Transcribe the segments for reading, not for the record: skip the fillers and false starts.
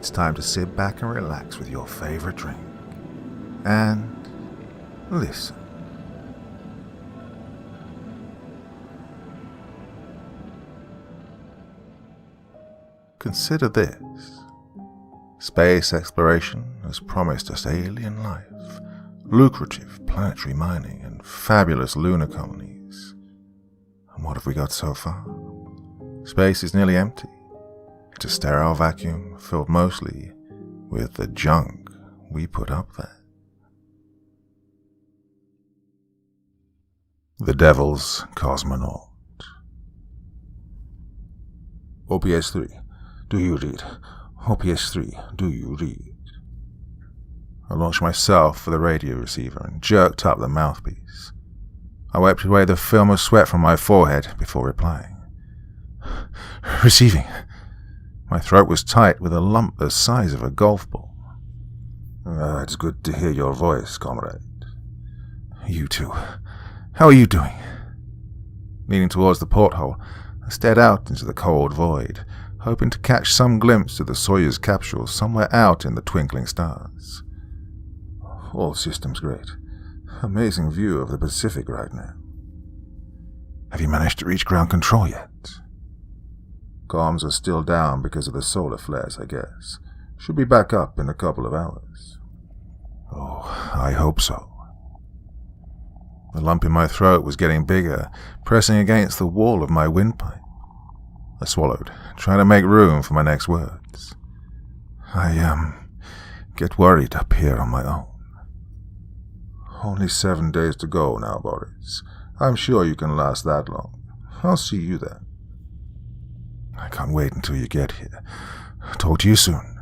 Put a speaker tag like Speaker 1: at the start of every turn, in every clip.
Speaker 1: it's time to sit back and relax with your favorite drink. And listen. Consider this. Space exploration has promised us alien life, lucrative planetary mining, and fabulous lunar colonies. And what have we got so far? Space is nearly empty. It's a sterile vacuum filled mostly with the junk we put up there. The Devil's Cosmonaut. OPS-3, do you read? OPS-3, do you read? I launched myself for the radio receiver and jerked up the mouthpiece. I wiped away the film of sweat from my forehead before replying. Receiving. My throat was tight with a lump the size of a golf ball. It's good to hear your voice, comrade. You too. How are you doing? Leaning towards the porthole, I stared out into the cold void, hoping to catch some glimpse of the Soyuz capsule somewhere out in the twinkling stars. All systems great. Amazing view of the Pacific right now. Have you managed to reach ground control yet? Comms are still down because of the solar flares, I guess. Should be back up in a couple of hours. Oh, I hope so. The lump in my throat was getting bigger, pressing against the wall of my windpipe. I swallowed, trying to make room for my next words. I get worried up here on my own. Only 7 days to go now, Boris. I'm sure you can last that long. I'll see you then. I can't wait until you get here. Talk to you soon.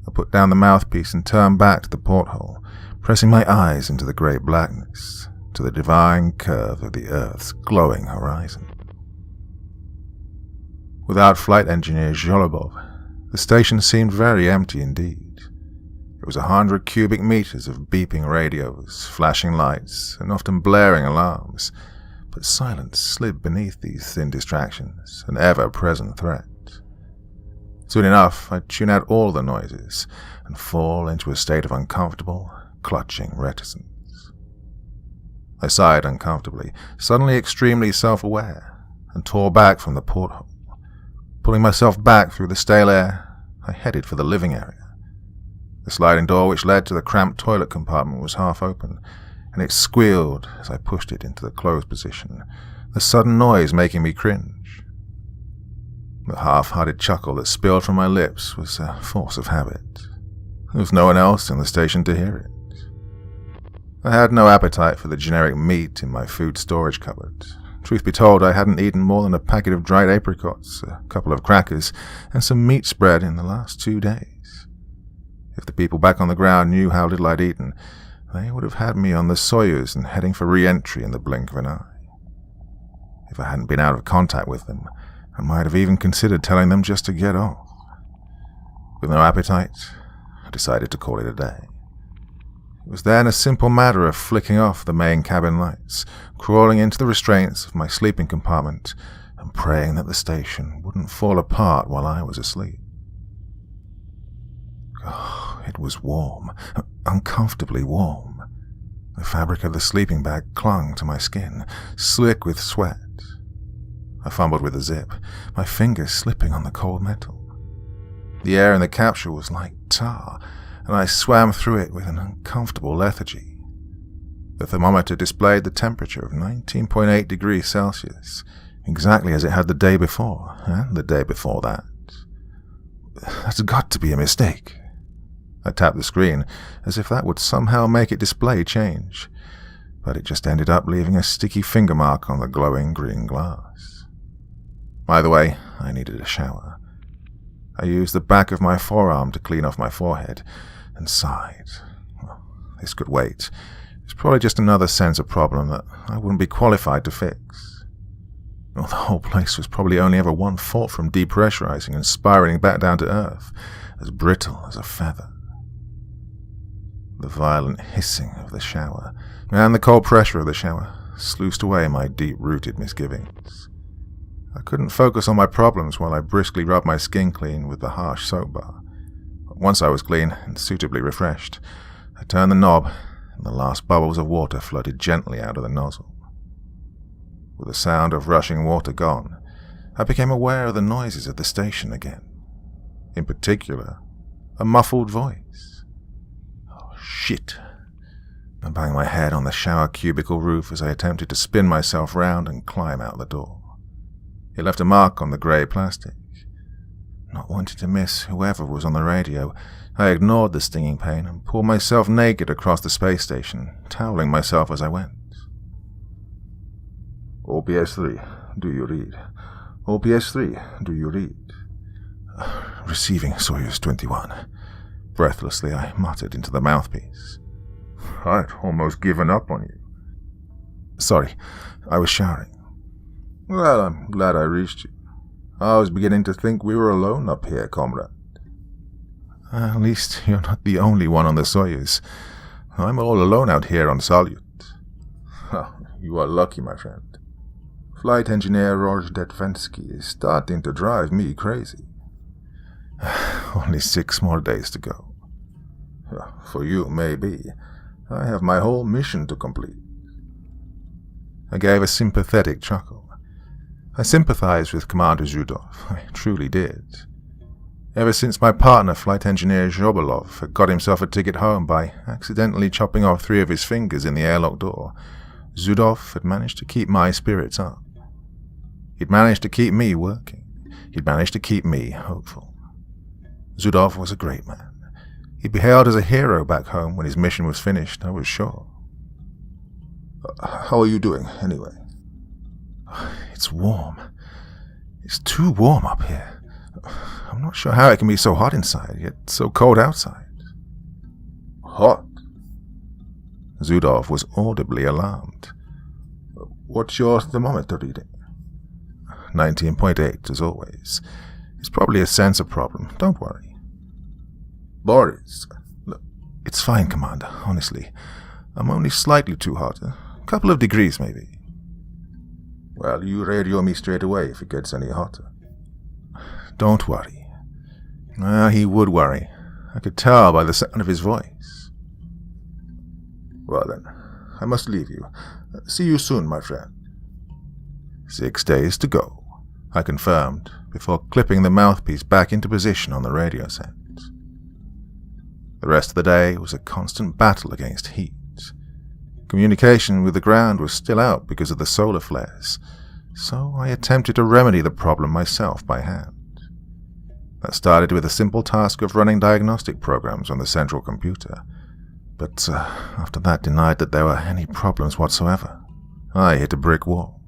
Speaker 1: I put down the mouthpiece and turned back to the porthole, pressing my eyes into the grey blackness, to the divine curve of the Earth's glowing horizon. Without flight engineer Zholobov, the station seemed very empty indeed. It was 100 cubic meters of beeping radios, flashing lights, and often blaring alarms, but silence slid beneath these thin distractions, an ever-present threat. Soon enough, I'd tune out all the noises and fall into a state of uncomfortable, clutching reticence. I sighed uncomfortably, suddenly extremely self-aware, and tore back from the porthole. Pulling myself back through the stale air, I headed for the living area. The sliding door which led to the cramped toilet compartment was half open, and it squealed as I pushed it into the closed position, the sudden noise making me cringe. The half-hearted chuckle that spilled from my lips was a force of habit. There was no one else in the station to hear it. I had no appetite for the generic meat in my food storage cupboard. Truth be told, I hadn't eaten more than a packet of dried apricots, a couple of crackers, and some meat spread in the last 2 days. If the people back on the ground knew how little I'd eaten, they would have had me on the Soyuz and heading for re-entry in the blink of an eye. If I hadn't been out of contact with them, I might have even considered telling them just to get off. With no appetite, I decided to call it a day. It was then a simple matter of flicking off the main cabin lights, crawling into the restraints of my sleeping compartment, and praying that the station wouldn't fall apart while I was asleep. Oh, it was warm, uncomfortably warm. The fabric of the sleeping bag clung to my skin, slick with sweat. I fumbled with the zip, my fingers slipping on the cold metal. The air in the capsule was like tar, and I swam through it with an uncomfortable lethargy. The thermometer displayed the temperature of 19.8 degrees Celsius, exactly as it had the day before, and the day before that. That's got to be a mistake. I tapped the screen, as if that would somehow make it display change, but it just ended up leaving a sticky finger mark on the glowing green glass. Either way, I needed a shower. I used the back of my forearm to clean off my forehead, and sighed. Well, this could wait. It's probably just another sensor problem that I wouldn't be qualified to fix. Well, the whole place was probably only ever 1 foot from depressurizing and spiraling back down to Earth, as brittle as a feather. The violent hissing of the shower, and the cold pressure of the shower, sluiced away my deep-rooted misgivings. I I couldn't focus on my problems while I briskly rubbed my skin clean with the harsh soap bar. Once I was clean and suitably refreshed, I turned the knob, and the last bubbles of water floated gently out of the nozzle. With the sound of rushing water gone, I became aware of the noises at the station again. In particular, a muffled voice. Oh, shit. I banged my head on the shower cubicle roof as I attempted to spin myself round and climb out the door. It left a mark on the grey plastic. Not wanting to miss whoever was on the radio, I ignored the stinging pain and pulled myself naked across the space station, toweling myself as I went. OPS-3, do you read? OPS-3, do you read? Receiving Soyuz 21. Breathlessly, I muttered into the mouthpiece. I'd almost given up on you. Sorry, I was showering. Well, I'm glad I reached you. I was beginning to think we were alone up here, comrade. At least you're not the only one on the Soyuz. I'm all alone out here on Salyut. Oh, you are lucky, my friend. Flight engineer Rojdetvenski is starting to drive me crazy. Only 6 more days to go. For you, maybe. I have my whole mission to complete. I gave a sympathetic chuckle. I sympathized with Commander Zhudov. I truly did. Ever since my partner, Flight Engineer Zhobalov, had got himself a ticket home by accidentally chopping off 3 of his fingers in the airlock door, Zhudov had managed to keep my spirits up. He'd managed to keep me working. He'd managed to keep me hopeful. Zhudov was a great man. He'd be hailed as a hero back home when his mission was finished, I was sure. How are you doing, anyway? It's warm. It's too warm up here. I'm not sure how it can be so hot inside, yet so cold outside. Hot? Zhudov was audibly alarmed. What's your thermometer reading? 19.8, as always. It's probably a sensor problem, don't worry. Boris. Look, it's fine, Commander, honestly. I'm only slightly too hot. A couple of degrees, maybe. Well, you radio me straight away if it gets any hotter. Don't worry. He would worry. I could tell by the sound of his voice. Well then, I must leave you. See you soon, my friend. 6 days to go, I confirmed, before clipping the mouthpiece back into position on the radio set. The rest of the day was a constant battle against heat. Communication with the ground was still out because of the solar flares, so I attempted to remedy the problem myself by hand. That started with the simple task of running diagnostic programs on the central computer, but after that denied that there were any problems whatsoever. I hit a brick wall.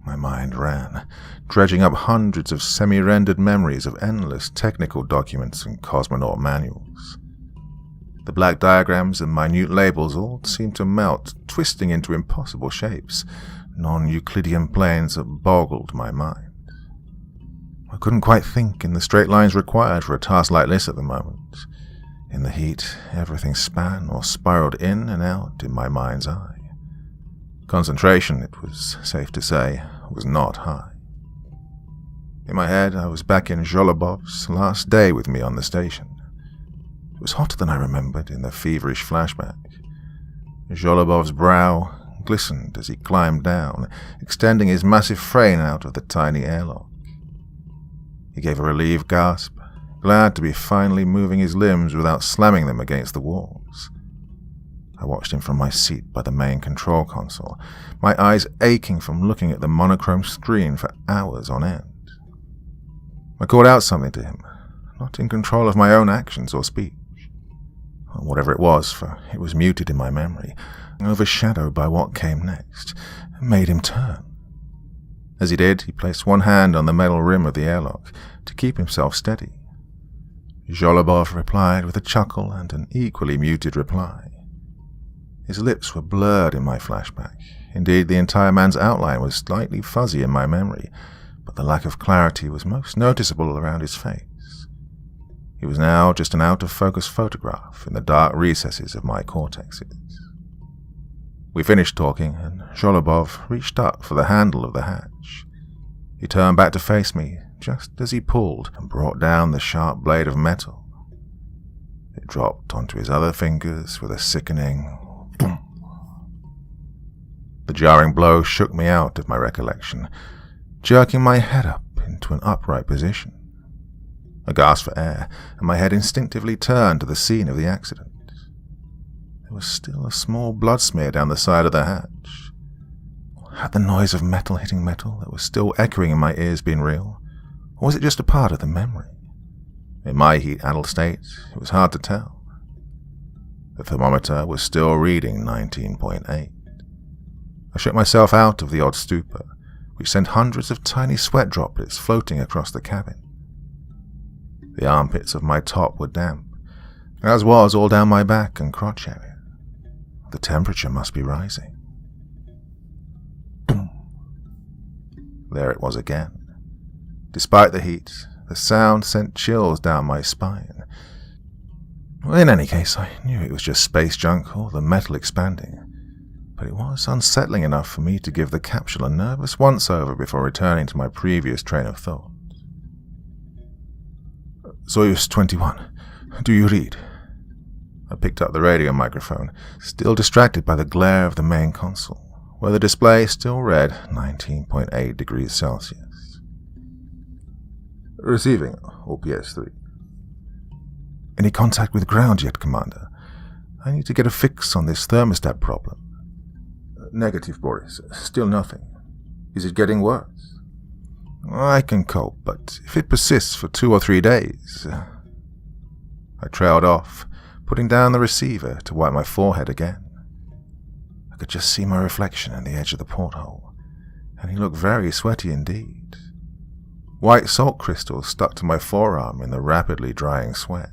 Speaker 1: My mind ran, dredging up hundreds of semi-rendered memories of endless technical documents and cosmonaut manuals. The black diagrams and minute labels all seemed to melt, twisting into impossible shapes, non-Euclidean planes that boggled my mind. I couldn't quite think in the straight lines required for a task like this at the moment. In the heat, everything span or spiraled in and out in my mind's eye. Concentration, it was safe to say, was not high. In my head, I was back in Zholobov's last day with me on the station. It was hotter than I remembered in the feverish flashback. Zholobov's brow glistened as he climbed down, extending his massive frame out of the tiny airlock. He gave a relieved gasp, glad to be finally moving his limbs without slamming them against the walls. I watched him from my seat by the main control console, my eyes aching from looking at the monochrome screen for hours on end. I called out something to him, not in control of my own actions or speech. Whatever it was, for it was muted in my memory, overshadowed by what came next, made him turn. As he did, he placed one hand on the metal rim of the airlock to keep himself steady. Zholobov replied with a chuckle and an equally muted reply. His lips were blurred in my flashback. Indeed, the entire man's outline was slightly fuzzy in my memory, but the lack of clarity was most noticeable around his face. He was now just an out-of-focus photograph in the dark recesses of my cortexes. We finished talking, and Zholobov reached up for the handle of the hatch. He turned back to face me, just as he pulled and brought down the sharp blade of metal. It dropped onto his other fingers with a sickening boom. The jarring blow shook me out of my recollection, jerking my head up into an upright position. I gasped for air, and my head instinctively turned to the scene of the accident. There was still a small blood smear down the side of the hatch. Had the noise of metal hitting metal that was still echoing in my ears been real, or was it just a part of the memory? In my heat-addled state, it was hard to tell. The thermometer was still reading 19.8. I shook myself out of the odd stupor, which sent hundreds of tiny sweat droplets floating across the cabin. The armpits of my top were damp, as was all down my back and crotch area. The temperature must be rising. Boom. There it was again. Despite the heat, the sound sent chills down my spine. In any case, I knew it was just space junk or the metal expanding, but it was unsettling enough for me to give the capsule a nervous once-over before returning to my previous train of thought. Soyuz 21, do you read? I picked up the radio microphone, still distracted by the glare of the main console, where the display still read 19.8 degrees Celsius. Receiving, OPS-3. Any contact with ground yet, Commander? I need to get a fix on this thermostat problem. Negative, Boris. Still nothing. Is it getting worse? I can cope, but if it persists for 2 or 3 days... I trailed off, putting down the receiver to wipe my forehead again. I could just see my reflection in the edge of the porthole, and he looked very sweaty indeed. White salt crystals stuck to my forearm in the rapidly drying sweat.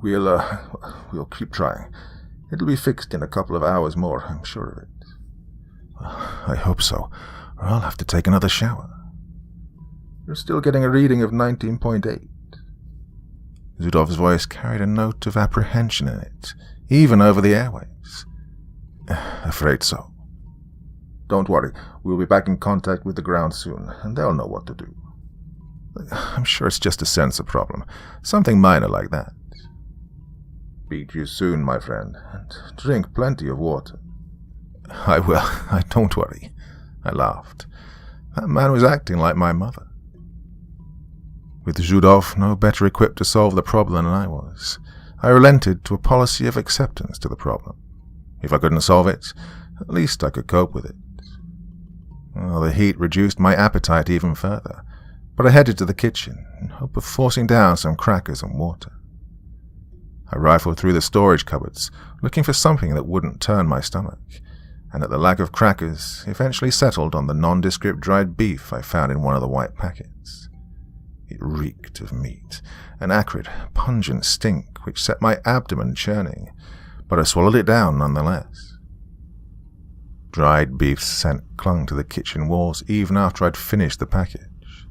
Speaker 1: We'll keep trying. It'll be fixed in a couple of hours more, I'm sure of it. I hope so, or I'll have to take another shower. You're still getting a reading of 19.8. Zudov's voice carried a note of apprehension in it, even over the airwaves. Afraid so. Don't worry, we'll be back in contact with the ground soon, and they'll know what to do. I'm sure it's just a sensor problem, something minor like that. Beat you soon, my friend, and drink plenty of water. I will, don't worry. I laughed. That man was acting like my mother. With Zhudov no better equipped to solve the problem than I was, I relented to a policy of acceptance to the problem. If I couldn't solve it, at least I could cope with it. Well, the heat reduced my appetite even further, but I headed to the kitchen in hope of forcing down some crackers and water. I rifled through the storage cupboards, looking for something that wouldn't turn my stomach, and at the lack of crackers, eventually settled on the nondescript dried beef I found in one of the white packets. It reeked of meat, an acrid, pungent stink which set my abdomen churning, but I swallowed it down nonetheless. Dried beef's scent clung to the kitchen walls even after I'd finished the package.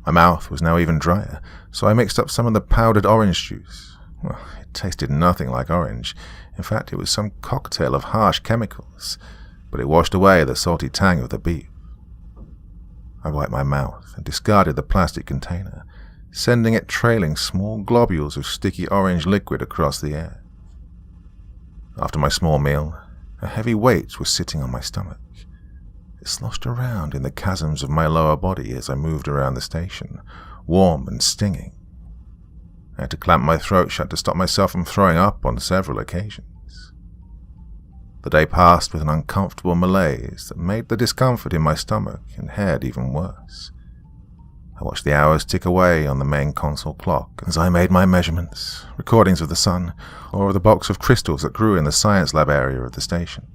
Speaker 1: My mouth was now even drier, so I mixed up some of the powdered orange juice. Well, it tasted nothing like orange. In fact, it was some cocktail of harsh chemicals, but it washed away the salty tang of the beef. I wiped my mouth and discarded the plastic container, sending it trailing small globules of sticky orange liquid across the air. After my small meal, a heavy weight was sitting on my stomach. It sloshed around in the chasms of my lower body as I moved around the station, warm and stinging. I had to clamp my throat shut to stop myself from throwing up on several occasions. The day passed with an uncomfortable malaise that made the discomfort in my stomach and head even worse. I watched the hours tick away on the main console clock as I made my measurements, recordings of the sun, or of the box of crystals that grew in the science lab area of the station.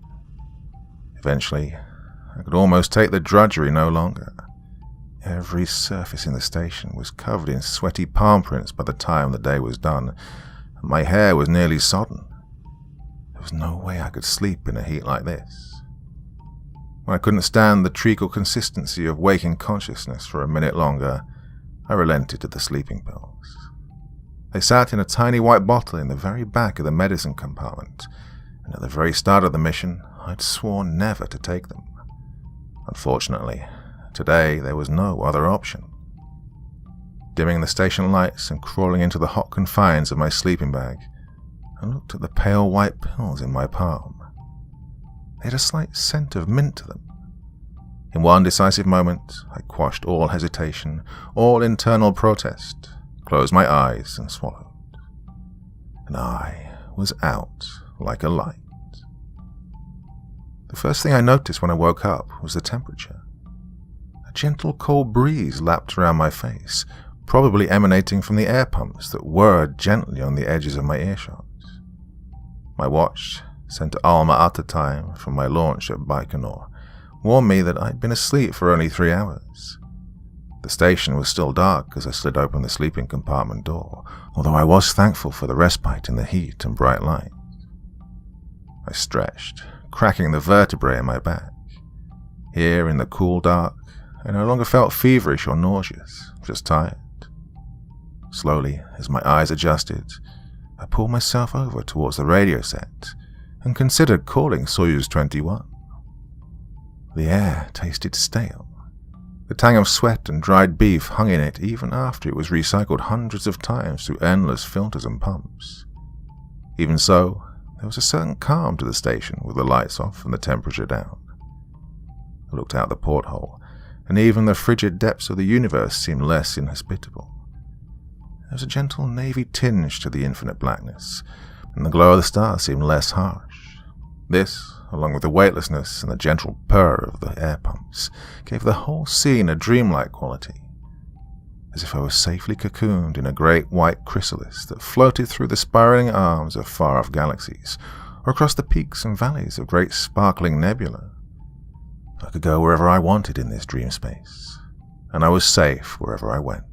Speaker 1: Eventually, I could almost take the drudgery no longer. Every surface in the station was covered in sweaty palm prints by the time the day was done, and my hair was nearly sodden. There was no way I could sleep in a heat like this. When I couldn't stand the treacle consistency of waking consciousness for a minute longer, I relented to the sleeping pills. They sat in a tiny white bottle in the very back of the medicine compartment, and at the very start of the mission, I'd sworn never to take them. Unfortunately, Today there was no other option. Dimming the station lights and crawling into the hot confines of my sleeping bag, I looked at the pale white pills in my palm. They had a slight scent of mint to them. In one decisive moment, I quashed all hesitation, all internal protest, closed my eyes and swallowed. And I was out like a light. The first thing I noticed when I woke up was the temperature. A gentle cold breeze lapped around my face, probably emanating from the air pumps that whirred gently on the edges of my earshot. My watch, sent to Alma Ata time from my launch at Baikonur, warned me that I'd been asleep for only 3 hours. The station was still dark as I slid open the sleeping compartment door, although I was thankful for the respite in the heat and bright light. I stretched, cracking the vertebrae in my back. Here in the cool dark, I no longer felt feverish or nauseous, just tired. Slowly, as my eyes adjusted, I pulled myself over towards the radio set and considered calling Soyuz 21. The air tasted stale. The tang of sweat and dried beef hung in it even after it was recycled hundreds of times through endless filters and pumps. Even so, there was a certain calm to the station with the lights off and the temperature down. I looked out the porthole, and even the frigid depths of the universe seemed less inhospitable. There was a gentle navy tinge to the infinite blackness, and the glow of the stars seemed less harsh. This, along with the weightlessness and the gentle purr of the air pumps, gave the whole scene a dreamlike quality, as if I was safely cocooned in a great white chrysalis that floated through the spiraling arms of far-off galaxies, or across the peaks and valleys of great sparkling nebula. I could go wherever I wanted in this dream space, and I was safe wherever I went.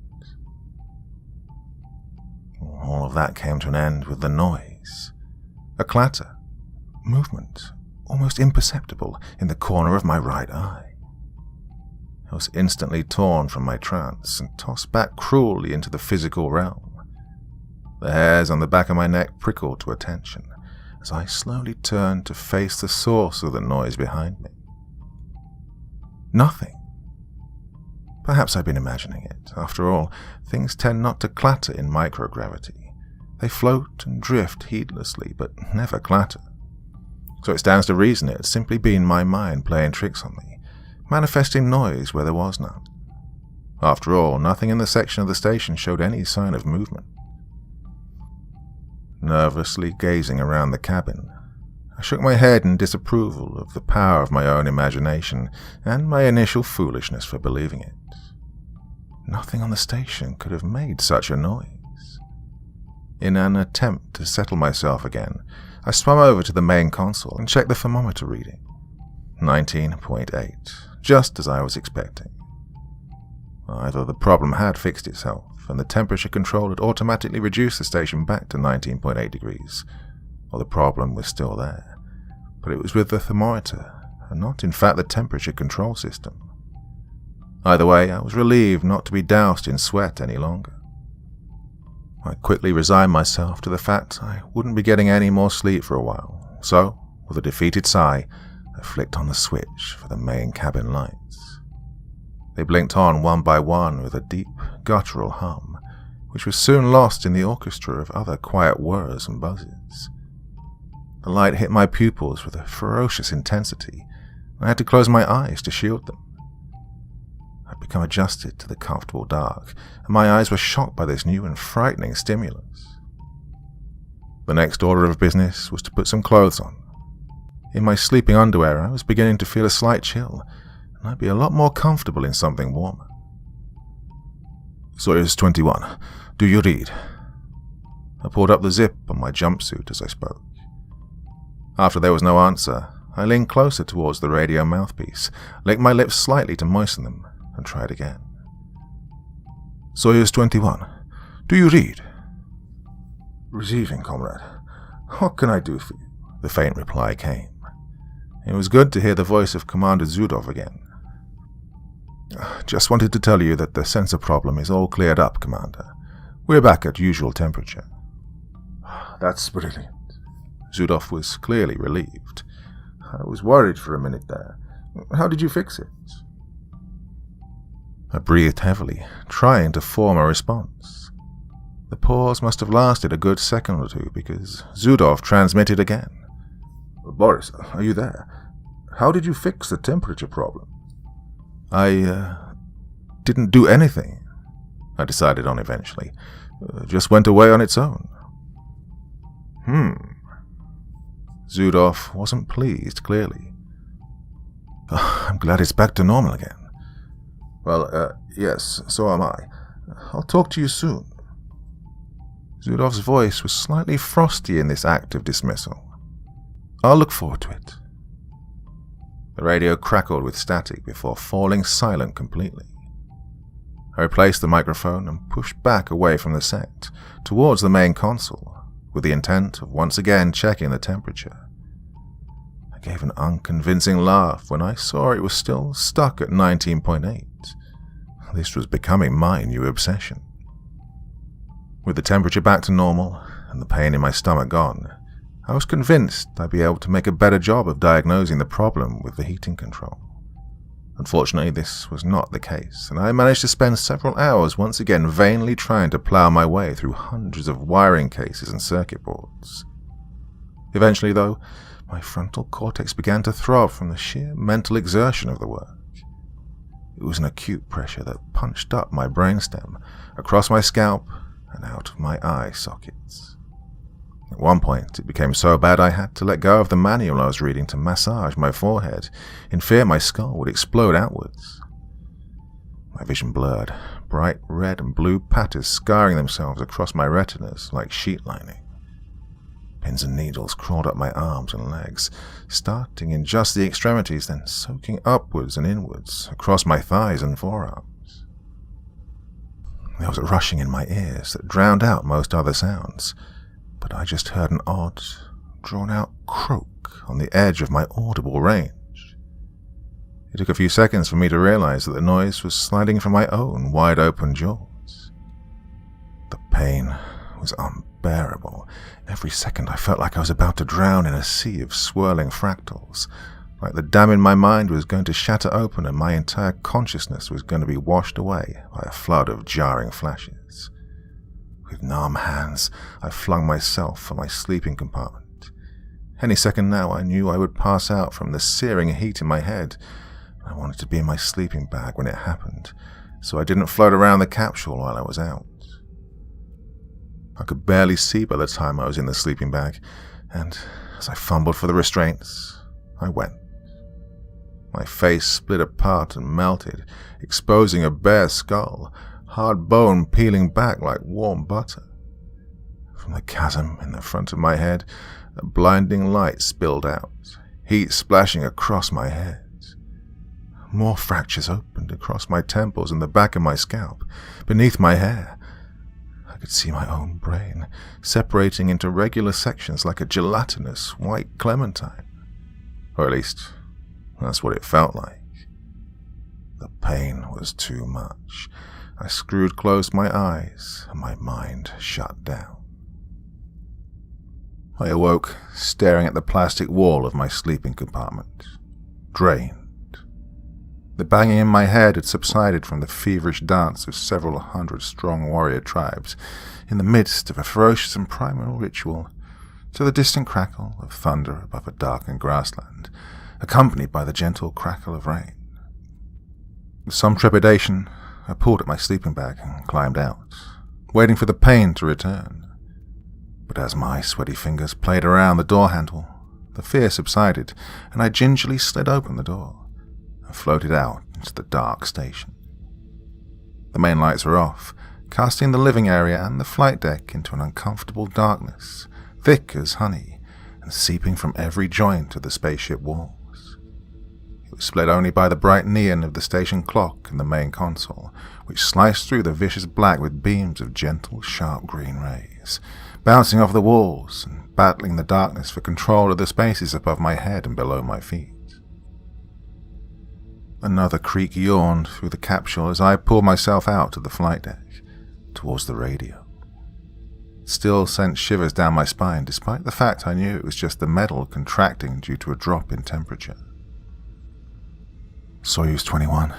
Speaker 1: All of that came to an end with the noise. A clatter, movement, almost imperceptible, in the corner of my right eye. I was instantly torn from my trance and tossed back cruelly into the physical realm. The hairs on the back of my neck prickled to attention as I slowly turned to face the source of the noise behind me. Nothing. Perhaps I'd been imagining it. After all, things tend not to clatter in microgravity. They float and drift heedlessly, but never clatter. So it stands to reason it had simply been my mind playing tricks on me, manifesting noise where there was none. After all, nothing in the section of the station showed any sign of movement. Nervously gazing around the cabin, I shook my head in disapproval of the power of my own imagination and my initial foolishness for believing it. Nothing on the station could have made such a noise. In an attempt to settle myself again, I swam over to the main console and checked the thermometer reading. 19.8, just as I was expecting. Either the problem had fixed itself, and the temperature control had automatically reduced the station back to 19.8 degrees, or the problem was still there, but it was with the thermometer, and not in fact the temperature control system. Either way, I was relieved not to be doused in sweat any longer. I quickly resigned myself to the fact I wouldn't be getting any more sleep for a while, so, with a defeated sigh, I flicked on the switch for the main cabin lights. They blinked on one by one with a deep, guttural hum, which was soon lost in the orchestra of other quiet whirs and buzzes. The light hit my pupils with a ferocious intensity, and I had to close my eyes to shield them. I'd become adjusted to the comfortable dark, and my eyes were shocked by this new and frightening stimulus. The next order of business was to put some clothes on. In my sleeping underwear, I was beginning to feel a slight chill, and I'd be a lot more comfortable in something warmer. Soyuz 21, do you read? I pulled up the zip on my jumpsuit as I spoke. After there was no answer, I leaned closer towards the radio mouthpiece, licked my lips slightly to moisten them, and tried again. Soyuz 21, do you read? Receiving, comrade. What can I do for you? The faint reply came. It was good to hear the voice of Commander Zudov again. Just wanted to tell you that the sensor problem is all cleared up, Commander. We're back at usual temperature. That's brilliant. Zudov was clearly relieved. I was worried for a minute there. How did you fix it? I breathed heavily, trying to form a response. The pause must have lasted a good second or two because Zudov transmitted again. "Boris, are you there? How did you fix the temperature problem?" I didn't do anything," I decided on eventually. "Just went away on its own." Zudov wasn't pleased, clearly. "I'm glad it's back to normal again." "Well, yes, so am I. I'll talk to you soon." Zudov's voice was slightly frosty in this act of dismissal. "I'll look forward to it." The radio crackled with static before falling silent completely. I replaced the microphone and pushed back away from the set, towards the main console, with the intent of once again checking the temperature. I gave an unconvincing laugh when I saw it was still stuck at 19.8. This was becoming my new obsession. With the temperature back to normal and the pain in my stomach gone, I was convinced I'd be able to make a better job of diagnosing the problem with the heating control. Unfortunately, this was not the case, and I managed to spend several hours once again vainly trying to plow my way through hundreds of wiring cases and circuit boards. Eventually, though, my frontal cortex began to throb from the sheer mental exertion of the work. It was an acute pressure that punched up my brainstem, across my scalp, and out of my eye sockets. At one point, it became so bad I had to let go of the manual I was reading to massage my forehead, in fear my skull would explode outwards. My vision blurred, bright red and blue patches scarring themselves across my retinas like sheet lining. Pins and needles crawled up my arms and legs, starting in just the extremities, then soaking upwards and inwards, across my thighs and forearms. There was a rushing in my ears that drowned out most other sounds, but I just heard an odd, drawn-out croak on the edge of my audible range. It took a few seconds for me to realize that the noise was sliding from my own wide-open jaws. The pain was unbearable. Every second I felt like I was about to drown in a sea of swirling fractals, like the dam in my mind was going to shatter open and my entire consciousness was going to be washed away by a flood of jarring flashes. With numb hands, I flung myself for my sleeping compartment. Any second now, I knew I would pass out from the searing heat in my head. I wanted to be in my sleeping bag when it happened, so I didn't float around the capsule while I was out. I could barely see by the time I was in the sleeping bag, and as I fumbled for the restraints, I went. My face split apart and melted, exposing a bare skull, hard bone peeling back like warm butter. From the chasm in the front of my head, a blinding light spilled out, heat splashing across my head. More fractures opened across my temples and the back of my scalp, beneath my hair. I could see my own brain, separating into regular sections like a gelatinous white clementine. Or at least, that's what it felt like. The pain was too much. I screwed closed my eyes, and my mind shut down. I awoke, staring at the plastic wall of my sleeping compartment, drained. The banging in my head had subsided from the feverish dance of several hundred-strong warrior tribes in the midst of a ferocious and primal ritual, to the distant crackle of thunder above a darkened grassland, accompanied by the gentle crackle of rain. With some trepidation, I pulled at my sleeping bag and climbed out, waiting for the pain to return. But as my sweaty fingers played around the door handle, the fear subsided, and I gingerly slid open the door and floated out into the dark station. The main lights were off, casting the living area and the flight deck into an uncomfortable darkness, thick as honey, and seeping from every joint of the spaceship walls. It was split only by the bright neon of the station clock in the main console, which sliced through the vicious black with beams of gentle, sharp green rays, bouncing off the walls and battling the darkness for control of the spaces above my head and below my feet. Another creak yawned through the capsule as I pulled myself out to the flight deck, towards the radio. It still sent shivers down my spine, despite the fact I knew it was just the metal contracting due to a drop in temperature. Soyuz 21.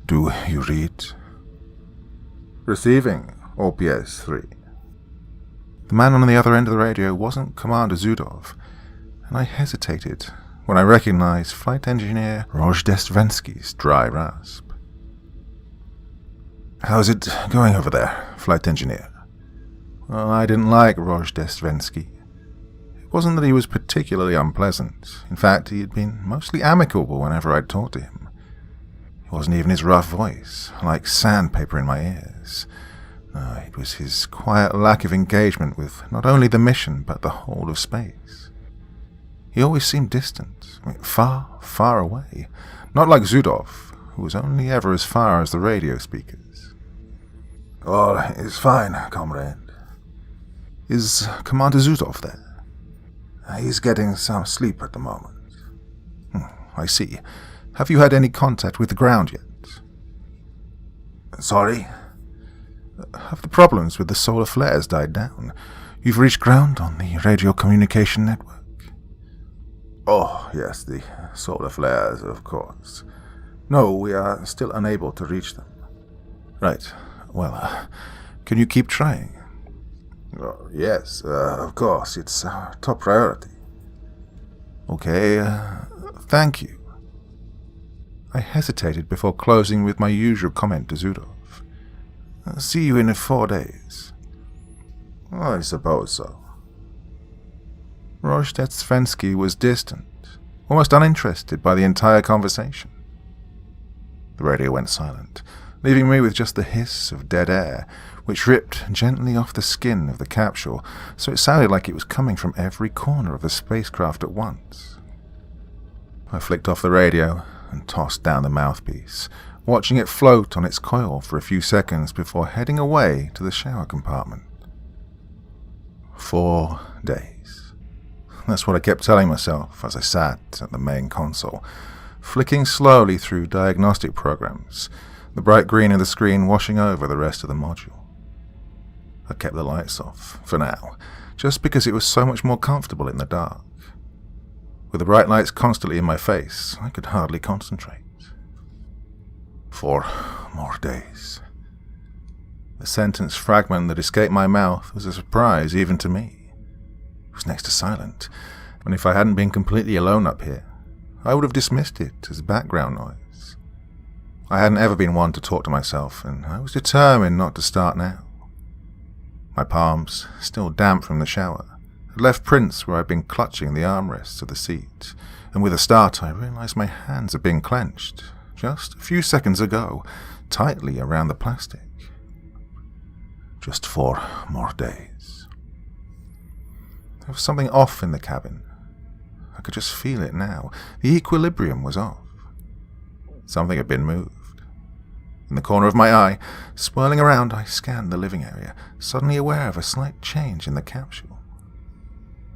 Speaker 1: Do you read? Receiving, OPS-3. The man on the other end of the radio wasn't Commander Zudov, and I hesitated when I recognized Flight Engineer Rojdestvensky's dry rasp. How's it going over there, Flight Engineer? Well, I didn't like Rojdestvensky. It wasn't that he was particularly unpleasant. In fact, he had been mostly amicable whenever I'd talked to him. It wasn't even his rough voice, like sandpaper in my ears. No, it was his quiet lack of engagement with not only the mission, but the whole of space. He always seemed distant, far, far away. Not like Zudov, who was only ever as far as the radio speakers. All is fine, comrade. Is Commander Zudov there? He's getting some sleep at the moment. I see. Have you had any contact with the ground yet? Sorry? Have the problems with the solar flares died down? You've reached ground on the radio communication network? Oh, yes, the solar flares, of course. No, we are still unable to reach them. Right. Well, can you keep trying? Yes, of course. It's top priority. Okay, thank you. I hesitated before closing with my usual comment to Zudov. See you in 4 days. I suppose so. Rojdestvensky was distant, almost uninterested by the entire conversation. The radio went silent, leaving me with just the hiss of dead air, which ripped gently off the skin of the capsule, so it sounded like it was coming from every corner of the spacecraft at once. I flicked off the radio and tossed down the mouthpiece, watching it float on its coil for a few seconds before heading away to the shower compartment. 4 days. That's what I kept telling myself as I sat at the main console, flicking slowly through diagnostic programs, the bright green of the screen washing over the rest of the module. I kept the lights off, for now, just because it was so much more comfortable in the dark. With the bright lights constantly in my face, I could hardly concentrate. 4 more days. The sentence fragment that escaped my mouth was a surprise even to me. It was next to silent, and if I hadn't been completely alone up here, I would have dismissed it as background noise. I hadn't ever been one to talk to myself, and I was determined not to start now. My palms, still damp from the shower, had left prints where I'd been clutching the armrests of the seat, and with a start I realized my hands had been clenched, just a few seconds ago, tightly around the plastic. Just 4 more days. There was something off in the cabin. I could just feel it now. The equilibrium was off. Something had been moved. In the corner of my eye, swirling around, I scanned the living area, suddenly aware of a slight change in the capsule.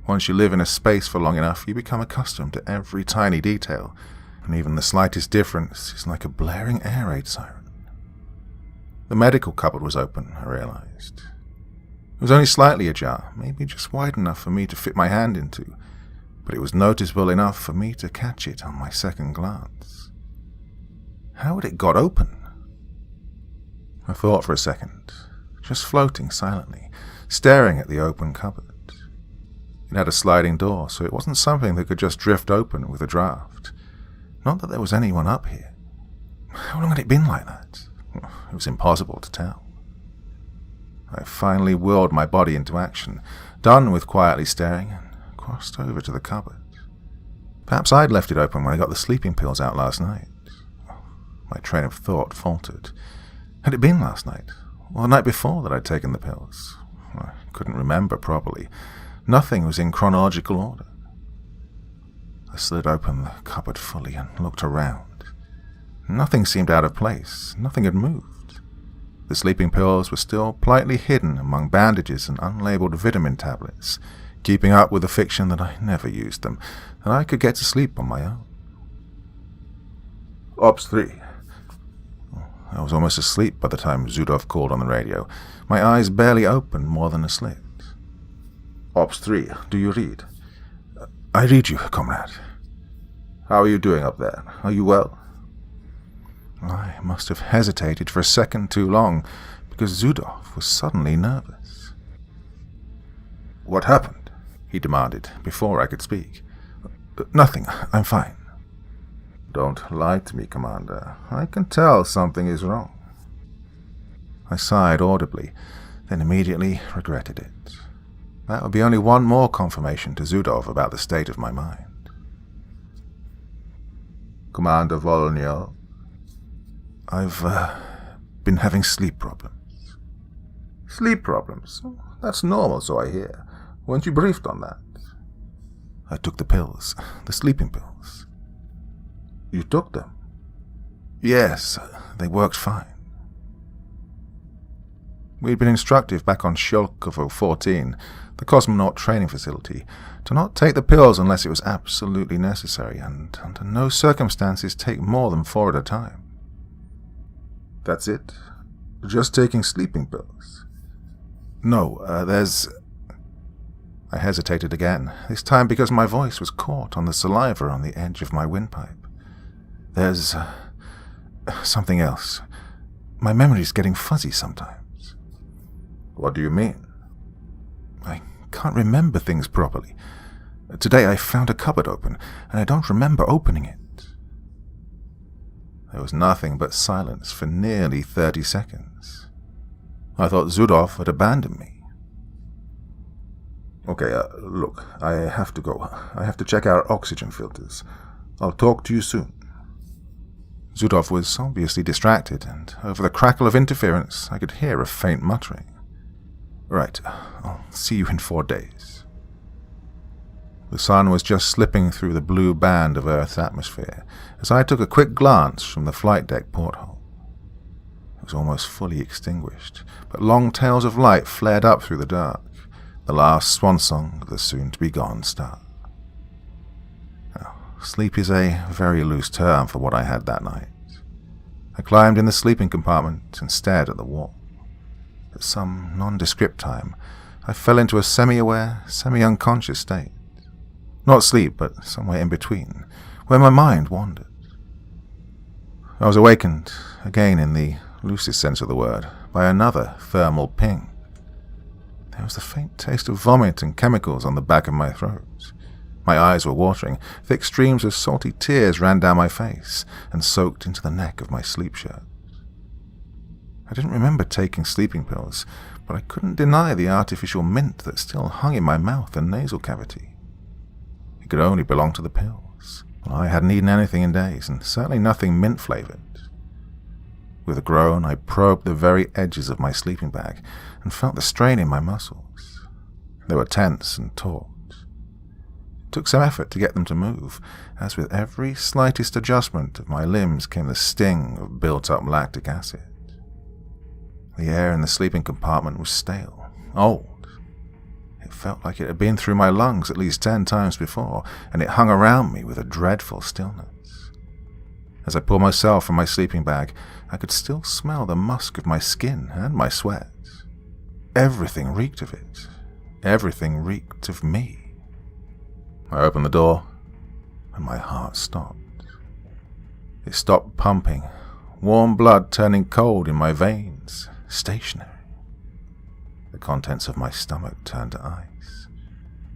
Speaker 1: Once you live in a space for long enough, you become accustomed to every tiny detail, and even the slightest difference is like a blaring air raid siren. The medical cupboard was open, I realized. It was only slightly ajar, maybe just wide enough for me to fit my hand into, but it was noticeable enough for me to catch it on my second glance. How had it got open? I thought for a second, just floating silently, staring at the open cupboard. It had a sliding door, so it wasn't something that could just drift open with a draft. Not that there was anyone up here. How long had it been like that? It was impossible to tell. I finally willed my body into action, done with quietly staring, and crossed over to the cupboard. Perhaps I'd left it open when I got the sleeping pills out last night. My train of thought faltered. Had it been last night, or the night before that I'd taken the pills? I couldn't remember properly. Nothing was in chronological order. I slid open the cupboard fully and looked around. Nothing seemed out of place. Nothing had moved. The sleeping pills were still politely hidden among bandages and unlabeled vitamin tablets, keeping up with the fiction that I never used them, and I could get to sleep on my own. Ops 3. I was almost asleep by the time Zudov called on the radio, my eyes barely open more than a slit. Ops 3, do you read? I read you, comrade. How are you doing up there? Are you well? I must have hesitated for a second too long, because Zudov was suddenly nervous. "What happened?" he demanded, before I could speak. "Nothing. I'm fine." "Don't lie to me, Commander. I can tell something is wrong." I sighed audibly, then immediately regretted it. That would be only one more confirmation to Zudov about the state of my mind. "Commander Volnyo, I've been having sleep problems." "Sleep problems? That's normal, so I hear. Weren't you briefed on that?" "I took the pills, the sleeping pills." "You took them?" "Yes, they worked fine." We'd been instructed back on Sholkovo 14, the Cosmonaut training facility, to not take the pills unless it was absolutely necessary, and under no circumstances take more than 4 at a time. "That's it? Just taking sleeping pills?" "No, there's..." I hesitated again, this time because my voice was caught on the saliva on the edge of my windpipe. "There's something else. My memory's getting fuzzy sometimes." "What do you mean?" "I can't remember things properly. Today I found a cupboard open, and I don't remember opening it." There was nothing but silence for nearly 30 seconds. I thought Zudov had abandoned me. "Okay, look, I have to go. I have to check our oxygen filters. I'll talk to you soon." Zudov was obviously distracted, and over the crackle of interference I could hear a faint muttering. "Right, I'll see you in 4 days." The sun was just slipping through the blue band of Earth's atmosphere as I took a quick glance from the flight deck porthole. It was almost fully extinguished, but long tails of light flared up through the dark, the last swan song of the soon-to-be-gone star. Now, sleep is a very loose term for what I had that night. I climbed in the sleeping compartment and stared at the wall. At some nondescript time, I fell into a semi-aware, semi-unconscious state. Not sleep, but somewhere in between, where my mind wandered. I was awakened, again in the loosest sense of the word, by another thermal ping. There was the faint taste of vomit and chemicals on the back of my throat. My eyes were watering, thick streams of salty tears ran down my face and soaked into the neck of my sleep shirt. I didn't remember taking sleeping pills, but I couldn't deny the artificial mint that still hung in my mouth and nasal cavity. It could only belong to the pills. I hadn't eaten anything in days, and certainly nothing mint-flavored. With a groan, I probed the very edges of my sleeping bag and felt the strain in my muscles. They were tense and taut. It took some effort to get them to move, as with every slightest adjustment of my limbs came the sting of built-up lactic acid. The air in the sleeping compartment was stale, old. It felt like it had been through my lungs at least 10 times before, and it hung around me with a dreadful stillness. As I pulled myself from my sleeping bag, I could still smell the musk of my skin and my sweat. Everything reeked of it. Everything reeked of me. I opened the door, and my heart stopped. It stopped pumping, warm blood turning cold in my veins. Stationary. The contents of my stomach turned to ice,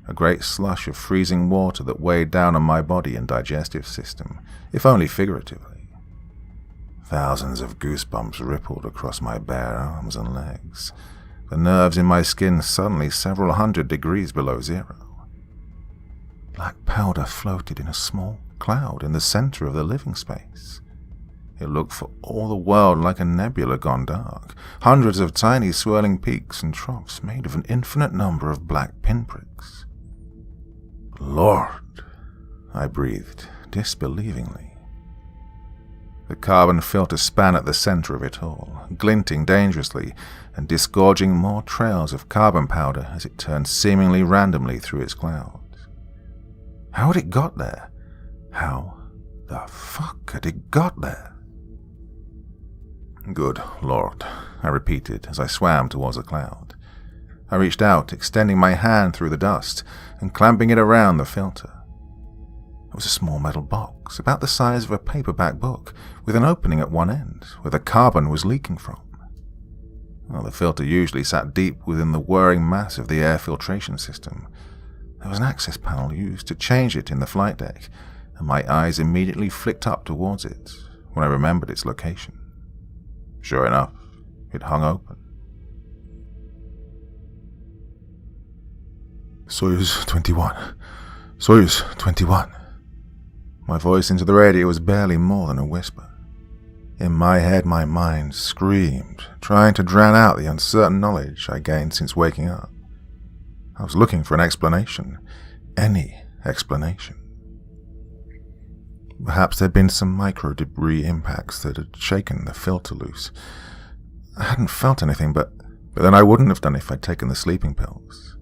Speaker 1: a great slush of freezing water that weighed down on my body and digestive system, if only figuratively. Thousands of goosebumps rippled across my bare arms and legs, the nerves in my skin suddenly several hundred degrees below zero. Black powder floated in a small cloud in the center of the living space. It looked for all the world like a nebula gone dark, hundreds of tiny swirling peaks and troughs made of an infinite number of black pinpricks. "Lord," I breathed, disbelievingly. The carbon filter span at the center of it all, glinting dangerously and disgorging more trails of carbon powder as it turned seemingly randomly through its clouds. How had it got there? How the fuck had it got there? "Good Lord," I repeated as I swam towards the cloud. I reached out, extending my hand through the dust and clamping it around the filter. It was a small metal box, about the size of a paperback book, with an opening at one end, where the carbon was leaking from. Well, the filter usually sat deep within the whirring mass of the air filtration system. There was an access panel used to change it in the flight deck, and my eyes immediately flicked up towards it when I remembered its location. Sure enough, it hung open. Soyuz 21. Soyuz 21. My voice into the radio was barely more than a whisper. In my head, my mind screamed, trying to drown out the uncertain knowledge I gained since waking up. I was looking for an explanation. Any explanation. Perhaps there'd been some micro-debris impacts that had shaken the filter loose. I hadn't felt anything, but then I wouldn't have done if I'd taken the sleeping pills.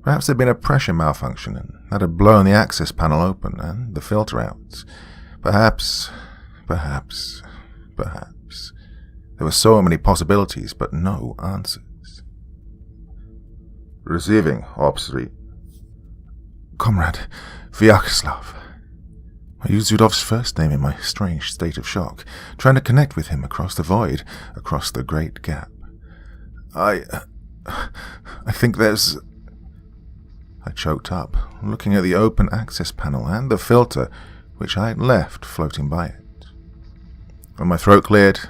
Speaker 1: Perhaps there'd been a pressure malfunction, and that had blown the access panel open and the filter out. Perhaps. There were so many possibilities, but no answers. Receiving, Ops 3. Comrade Vyacheslav. I used Zudov's first name in my strange state of shock, trying to connect with him across the void, across the great gap. I think there's... I choked up, looking at the open access panel and the filter, which I had left floating by it. When my throat cleared,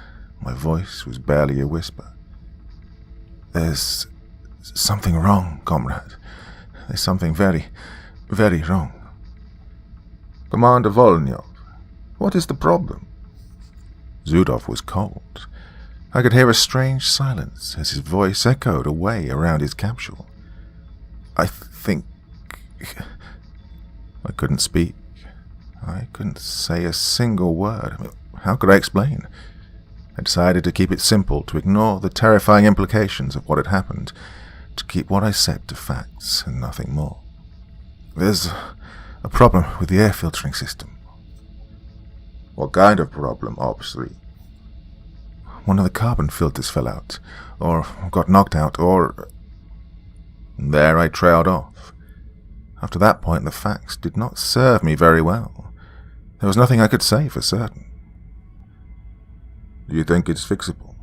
Speaker 1: my voice was barely a whisper. There's something wrong, comrade. There's something very, very wrong. Commander Volnyov, what is the problem? Zudov was cold. I could hear a strange silence as his voice echoed away around his capsule. I couldn't speak. I couldn't say a single word. How could I explain? I decided to keep it simple, to ignore the terrifying implications of what had happened, to keep what I said to facts and nothing more. There's a problem with the air filtering system. What kind of problem, Ops 3? One of the carbon filters fell out, or got knocked out, or... There I trailed off. After that point, the facts did not serve me very well. There was nothing I could say for certain. Do you think it's fixable?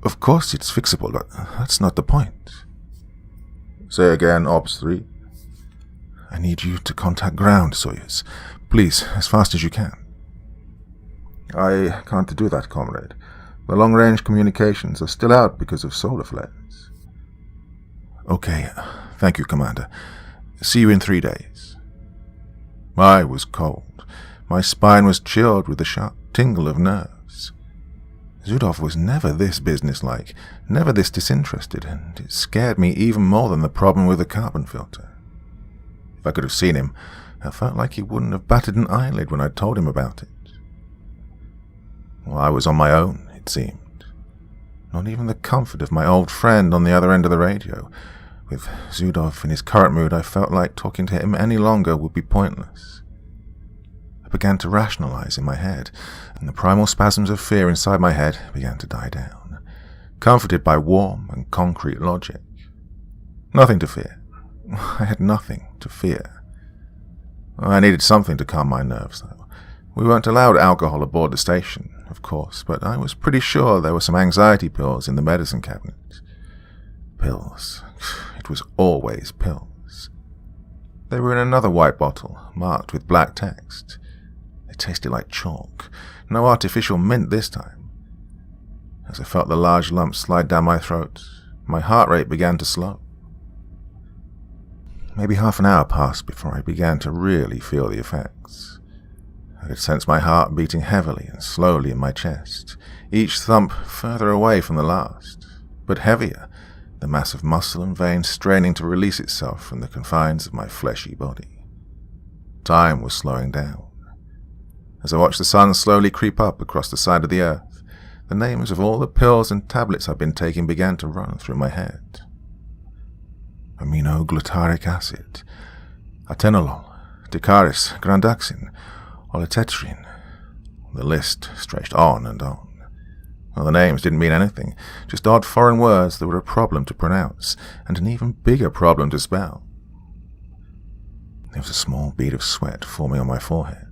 Speaker 1: Of course it's fixable, but that's not the point. Say again, Ops 3. I need you to contact ground, Soyuz. Please, as fast as you can. I can't do that, comrade. The long-range communications are still out because of solar flares. Okay, thank you, Commander. See you in 3 days. I was cold. My spine was chilled with the sharp tingle of nerves. Zudov was never this businesslike, never this disinterested, and it scared me even more than the problem with the carbon filter. If I could have seen him, I felt like he wouldn't have batted an eyelid when I told him about it. Well, I was on my own, it seemed. Not even the comfort of my old friend on the other end of the radio. With Zudov in his current mood, I felt like talking to him any longer would be pointless. I began to rationalize in my head, and the primal spasms of fear inside my head began to die down, comforted by warm and concrete logic. Nothing to fear. I had nothing to fear. I needed something to calm my nerves, though. We weren't allowed alcohol aboard the station, of course, but I was pretty sure there were some anxiety pills in the medicine cabinet. Pills. It was always pills. They were in another white bottle, marked with black text. They tasted like chalk. No artificial mint this time. As I felt the large lump slide down my throat, my heart rate began to slow. Maybe half an hour passed before I began to really feel the effects. I could sense my heart beating heavily and slowly in my chest, each thump further away from the last, but heavier, the mass of muscle and vein straining to release itself from the confines of my fleshy body. Time was slowing down. As I watched the sun slowly creep up across the side of the earth, the names of all the pills and tablets I'd been taking began to run through my head. Aminoglutaric acid, atenolol, Dicaris, Grandaxin, Oletetrin. The list stretched on and on. Well, the names didn't mean anything, just odd foreign words that were a problem to pronounce, and an even bigger problem to spell. There was a small bead of sweat forming on my forehead.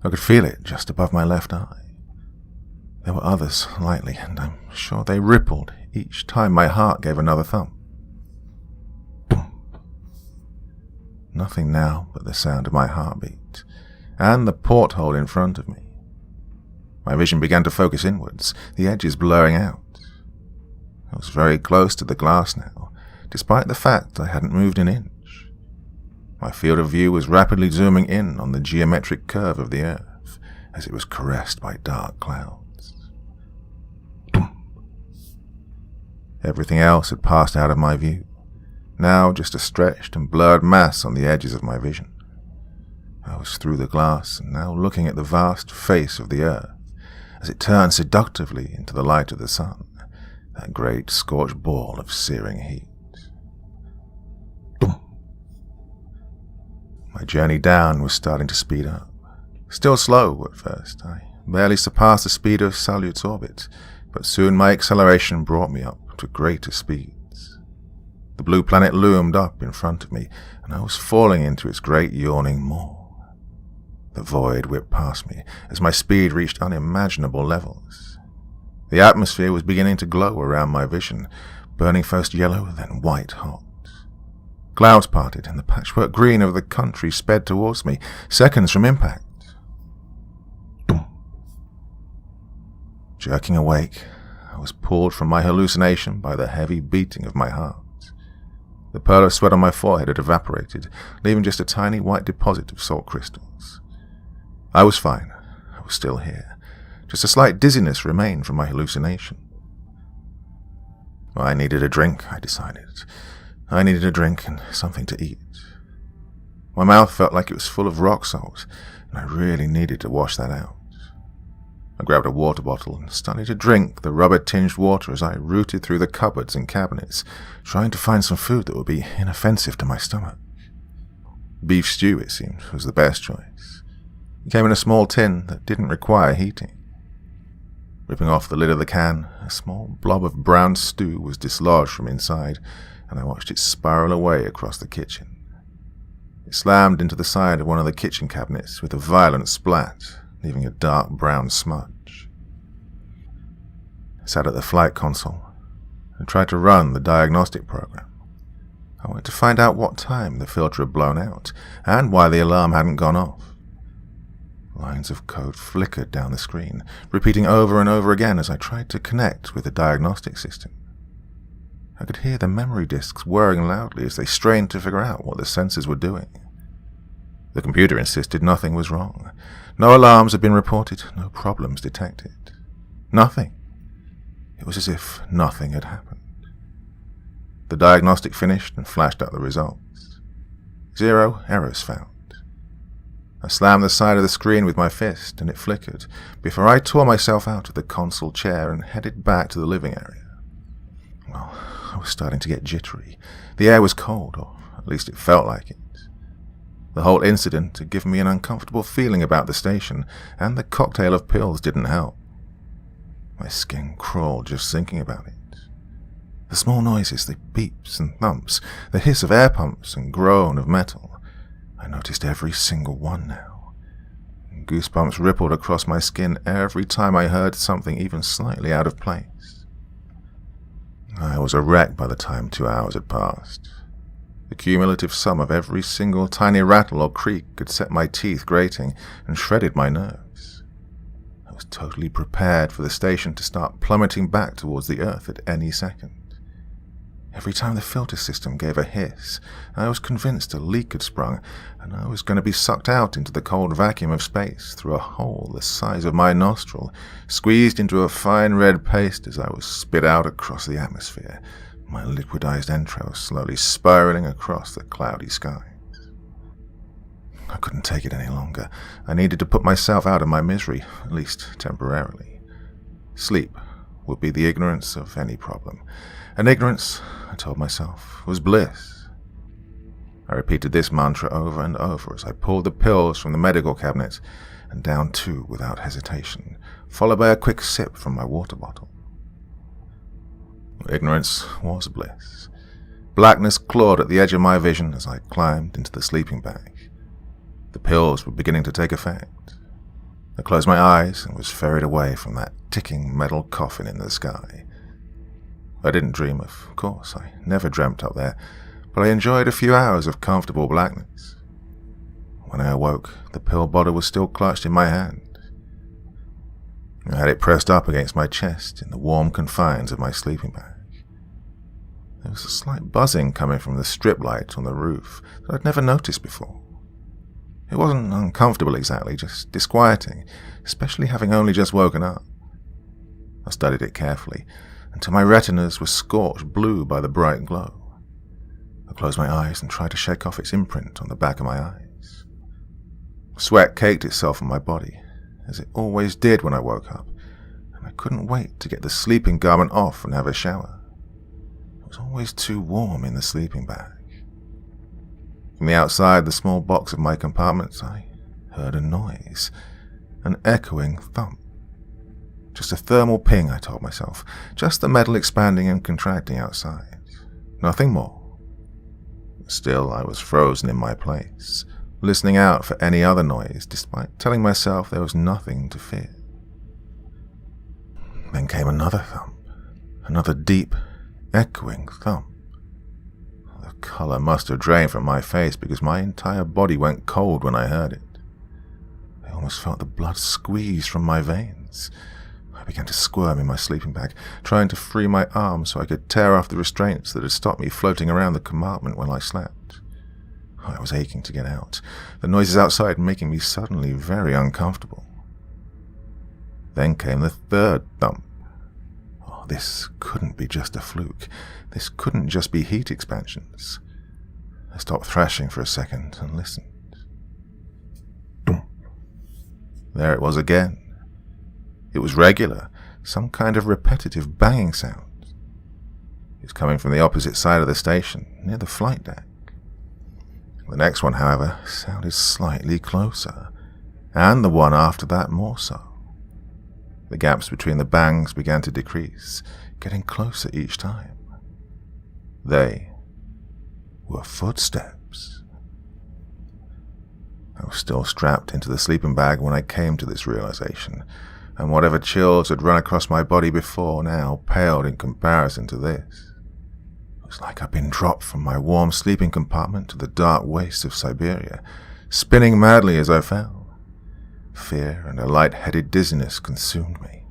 Speaker 1: I could feel it just above my left eye. There were others, lightly, and I'm sure they rippled each time my heart gave another thump. Boom. Nothing now but the sound of my heartbeat, and the porthole in front of me. My vision began to focus inwards, the edges blurring out. I was very close to the glass now, despite the fact I hadn't moved an inch. My field of view was rapidly zooming in on the geometric curve of the earth as it was caressed by dark clouds. Boom. Everything else had passed out of my view, now just a stretched and blurred mass on the edges of my vision. I was through the glass and now looking at the vast face of the earth as it turned seductively into the light of the sun, that great scorched ball of searing heat. Boom. My journey down was starting to speed up. Still slow at first. I barely surpassed the speed of Salute's orbit, but soon my acceleration brought me up to greater speeds. The blue planet loomed up in front of me, and I was falling into its great yawning maw. The void whipped past me as my speed reached unimaginable levels. The atmosphere was beginning to glow around my vision, burning first yellow, then white hot. Clouds parted, and the patchwork green of the country sped towards me, seconds from impact. Boom. Jerking awake, I was pulled from my hallucination by the heavy beating of my heart. The pearl of sweat on my forehead had evaporated, leaving just a tiny white deposit of salt crystals. I was fine. I was still here. Just a slight dizziness remained from my hallucination. I needed a drink, I decided. I needed a drink and something to eat. My mouth felt like it was full of rock salt, and I really needed to wash that out. I grabbed a water bottle and started to drink the rubber-tinged water as I rooted through the cupboards and cabinets, trying to find some food that would be inoffensive to my stomach. Beef stew, it seemed, was the best choice. It came in a small tin that didn't require heating. Ripping off the lid of the can, a small blob of brown stew was dislodged from inside, and I watched it spiral away across the kitchen. It slammed into the side of one of the kitchen cabinets with a violent splat, leaving a dark brown smudge. I sat at the flight console and tried to run the diagnostic program. I wanted to find out what time the filter had blown out, and why the alarm hadn't gone off. Lines of code flickered down the screen, repeating over and over again as I tried to connect with the diagnostic system. I could hear the memory disks whirring loudly as they strained to figure out what the sensors were doing. The computer insisted nothing was wrong. No alarms had been reported, no problems detected. Nothing. It was as if nothing had happened. The diagnostic finished and flashed up the results. 0 errors found. I slammed the side of the screen with my fist, and it flickered, before I tore myself out of the console chair and headed back to the living area. Well, I was starting to get jittery. The air was cold, or at least it felt like it. The whole incident had given me an uncomfortable feeling about the station, and the cocktail of pills didn't help. My skin crawled just thinking about it. The small noises, the beeps and thumps, the hiss of air pumps and groan of metal. I noticed every single one now. Goosebumps rippled across my skin every time I heard something even slightly out of place. I was a wreck by the time 2 hours had passed. The cumulative sum of every single tiny rattle or creak had set my teeth grating and shredded my nerves. I was totally prepared for the station to start plummeting back towards the earth at any second. Every time the filter system gave a hiss, I was convinced a leak had sprung, and I was going to be sucked out into the cold vacuum of space through a hole the size of my nostril, squeezed into a fine red paste as I was spit out across the atmosphere, my liquidized entrails slowly spiraling across the cloudy skies. I couldn't take it any longer. I needed to put myself out of my misery, at least temporarily. Sleep would be the ignorance of any problem. And ignorance, I told myself, was bliss. I repeated this mantra over and over as I pulled the pills from the medical cabinet and downed 2 without hesitation, followed by a quick sip from my water bottle. Ignorance was bliss. Blackness clawed at the edge of my vision as I climbed into the sleeping bag. The pills were beginning to take effect. I closed my eyes and was ferried away from that ticking metal coffin in the sky. I didn't dream, of course. I never dreamt up there, but I enjoyed a few hours of comfortable blackness. When I awoke, the pill bottle was still clutched in my hand. I had it pressed up against my chest in the warm confines of my sleeping bag. There was a slight buzzing coming from the strip light on the roof that I'd never noticed before. It wasn't uncomfortable exactly, just disquieting, especially having only just woken up. I studied it carefully, until my retinas were scorched blue by the bright glow. I closed my eyes and tried to shake off its imprint on the back of my eyes. Sweat caked itself on my body, as it always did when I woke up, and I couldn't wait to get the sleeping garment off and have a shower. It was always too warm in the sleeping bag. From the outside the small box of my compartment, I heard a noise, an echoing thump. Just a thermal ping, I told myself, just the metal expanding and contracting outside. Nothing more. Still, I was frozen in my place, listening out for any other noise, despite telling myself there was nothing to fear. Then came another thump, another deep, echoing thump. The color must have drained from my face because my entire body went cold when I heard it. I almost felt the blood squeeze from my veins. I began to squirm in my sleeping bag, trying to free my arms so I could tear off the restraints that had stopped me floating around the compartment when I slept. I was aching to get out, the noises outside making me suddenly very uncomfortable. Then came the third thump. Oh, this couldn't be just a fluke. This couldn't just be heat expansions. I stopped thrashing for a second and listened. Boom. There it was again. It was regular, some kind of repetitive banging sound. It was coming from the opposite side of the station, near the flight deck. The next one, however, sounded slightly closer, and the one after that more so. The gaps between the bangs began to decrease, getting closer each time. They were footsteps. I was still strapped into the sleeping bag when I came to this realization, and whatever chills had run across my body before now paled in comparison to this. It was like I'd been dropped from my warm sleeping compartment to the dark wastes of Siberia, spinning madly as I fell. Fear and a light-headed dizziness consumed me.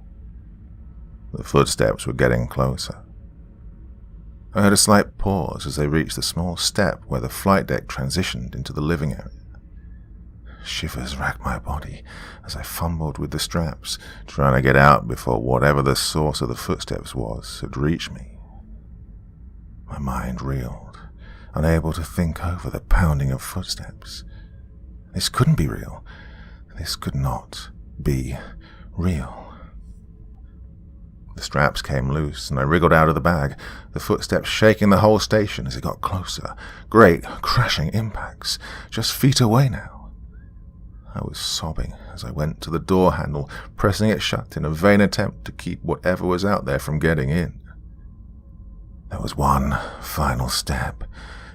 Speaker 1: The footsteps were getting closer. I heard a slight pause as they reached the small step where the flight deck transitioned into the living area. Shivers racked my body as I fumbled with the straps, trying to get out before whatever the source of the footsteps was had reached me. My mind reeled, unable to think over the pounding of footsteps. This couldn't be real. This could not be real. The straps came loose, and I wriggled out of the bag, the footsteps shaking the whole station as it got closer. Great, crashing impacts, just feet away now. I was sobbing as I went to the door handle, pressing it shut in a vain attempt to keep whatever was out there from getting in. There was one final step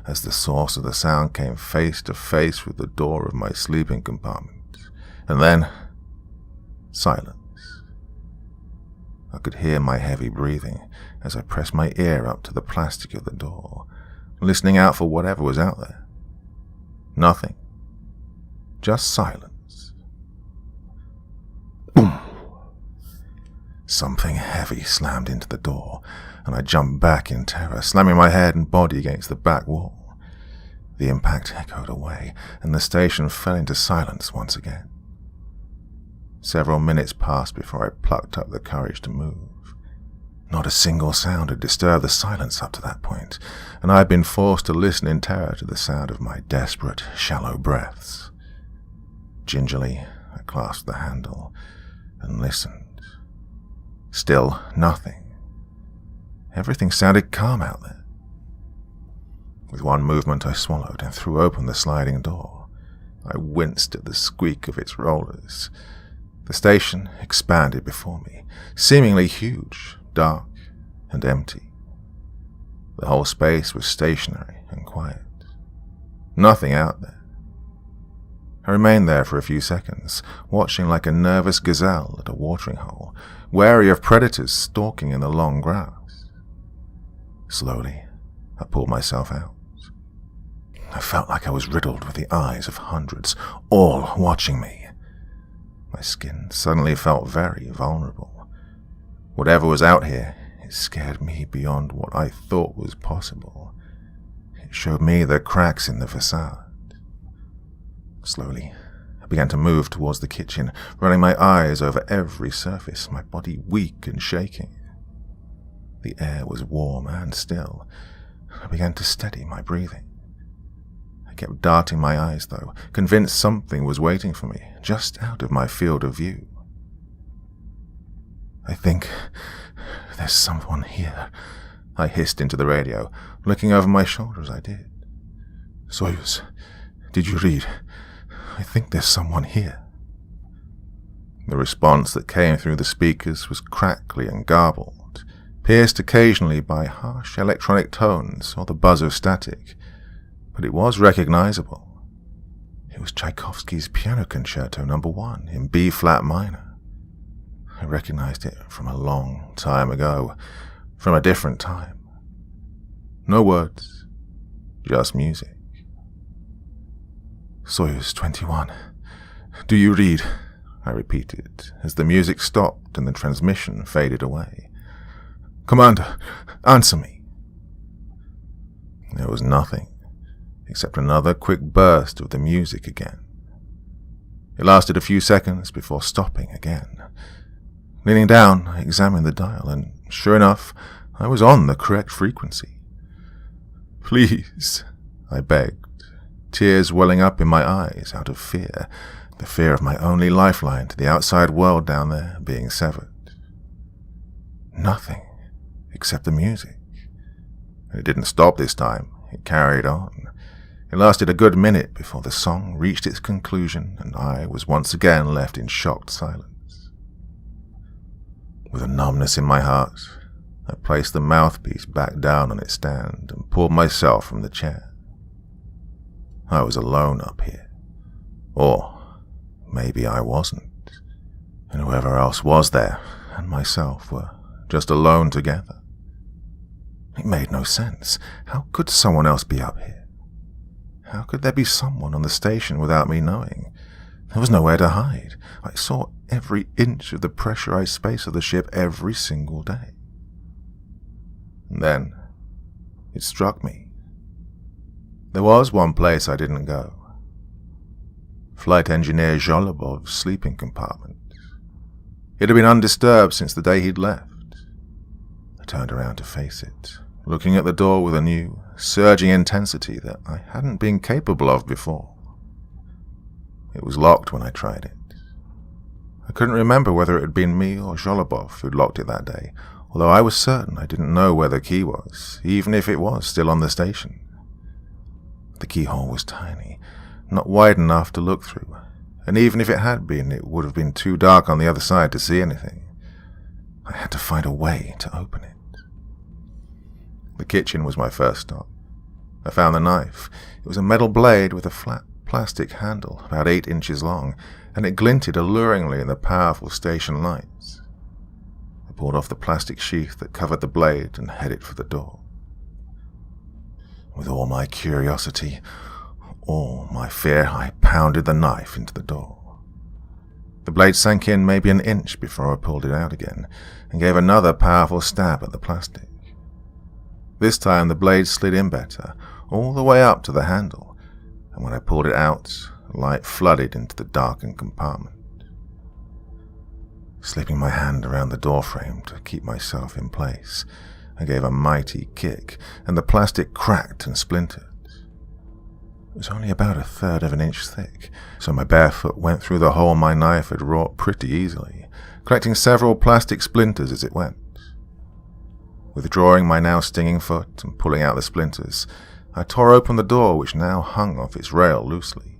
Speaker 1: as the source of the sound came face to face with the door of my sleeping compartment. And then, silence. I could hear my heavy breathing as I pressed my ear up to the plastic of the door, listening out for whatever was out there. Nothing. Just silence. Boom! Something heavy slammed into the door, and I jumped back in terror, slamming my head and body against the back wall. The impact echoed away, and the station fell into silence once again. Several minutes passed before I plucked up the courage to move. Not a single sound had disturbed the silence up to that point, and I had been forced to listen in terror to the sound of my desperate, shallow breaths. Gingerly, I clasped the handle and listened. Still nothing. Everything sounded calm out there. With one movement, I swallowed and threw open the sliding door. I winced at the squeak of its rollers. The station expanded before me, seemingly huge, dark, and empty. The whole space was stationary and quiet. Nothing out there. I remained there for a few seconds, watching like a nervous gazelle at a watering hole, wary of predators stalking in the long grass. Slowly, I pulled myself out. I felt like I was riddled with the eyes of hundreds, all watching me. My skin suddenly felt very vulnerable. Whatever was out here, it scared me beyond what I thought was possible. It showed me the cracks in the facade. Slowly, I began to move towards the kitchen, running my eyes over every surface, my body weak and shaking. The air was warm and still. I began to steady my breathing. I kept darting my eyes, though, convinced something was waiting for me, just out of my field of view. "I think there's someone here," I hissed into the radio, looking over my shoulder as I did. "Soyuz, did you read? I think there's someone here." The response that came through the speakers was crackly and garbled, pierced occasionally by harsh electronic tones or the buzz of static, but it was recognizable. It was Tchaikovsky's Piano Concerto No. 1 in B-flat minor. I recognized it from a long time ago, from a different time. No words, just music. "Soyuz 21, do you read?" I repeated, as the music stopped and the transmission faded away. "Commander, answer me." There was nothing, except another quick burst of the music again. It lasted a few seconds before stopping again. Leaning down, I examined the dial, and sure enough, I was on the correct frequency. "Please," I begged, tears welling up in my eyes out of fear, the fear of my only lifeline to the outside world down there being severed. Nothing, except the music. And it didn't stop this time, it carried on. It lasted a good minute before the song reached its conclusion and I was once again left in shocked silence. With a numbness in my heart, I placed the mouthpiece back down on its stand and pulled myself from the chair. I was alone up here. Or maybe I wasn't, and whoever else was there and myself were just alone together. It made no sense. How could someone else be up here? How could there be someone on the station without me knowing? There was nowhere to hide. I saw every inch of the pressurized space of the ship every single day. And then it struck me. There was one place I didn't go. Flight Engineer Zholobov's sleeping compartment. It had been undisturbed since the day he'd left. I turned around to face it, looking at the door with a new, surging intensity that I hadn't been capable of before. It was locked when I tried it. I couldn't remember whether it had been me or Zholobov who'd locked it that day, although I was certain I didn't know where the key was, even if it was still on the station. The keyhole was tiny, not wide enough to look through, and even if it had been, it would have been too dark on the other side to see anything. I had to find a way to open it. The kitchen was my first stop. I found the knife. It was a metal blade with a flat plastic handle about 8 inches long, and it glinted alluringly in the powerful station lights. I pulled off the plastic sheath that covered the blade and headed for the door. With all my curiosity, all my fear, I pounded the knife into the door. The blade sank in maybe an inch before I pulled it out again, and gave another powerful stab at the plastic. This time the blade slid in better, all the way up to the handle, and when I pulled it out, light flooded into the darkened compartment. Slipping my hand around the doorframe to keep myself in place, I gave a mighty kick, and the plastic cracked and splintered. It was only about 1/3 of an inch thick, so my bare foot went through the hole my knife had wrought pretty easily, collecting several plastic splinters as it went. Withdrawing my now stinging foot and pulling out the splinters, I tore open the door which now hung off its rail loosely.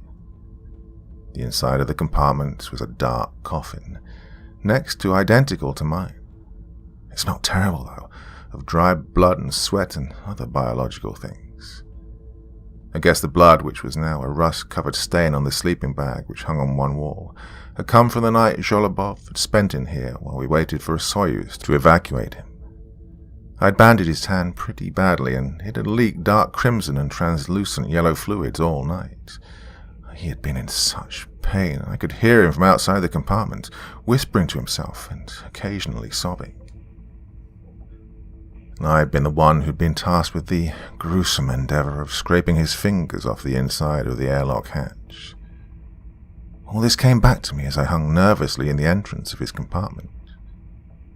Speaker 1: The inside of the compartment was a dark coffin, next to identical to mine. It smelled terrible, though, of dry blood and sweat and other biological things. I guess the blood, which was now a rust-covered stain on the sleeping bag which hung on one wall, had come from the night Zholobov had spent in here while we waited for a Soyuz to evacuate him. I'd bandaged his hand pretty badly, and it had leaked dark crimson and translucent yellow fluids all night. He had been in such pain, I could hear him from outside the compartment, whispering to himself and occasionally sobbing. I had been the one who'd been tasked with the gruesome endeavor of scraping his fingers off the inside of the airlock hatch. All this came back to me as I hung nervously in the entrance of his compartment.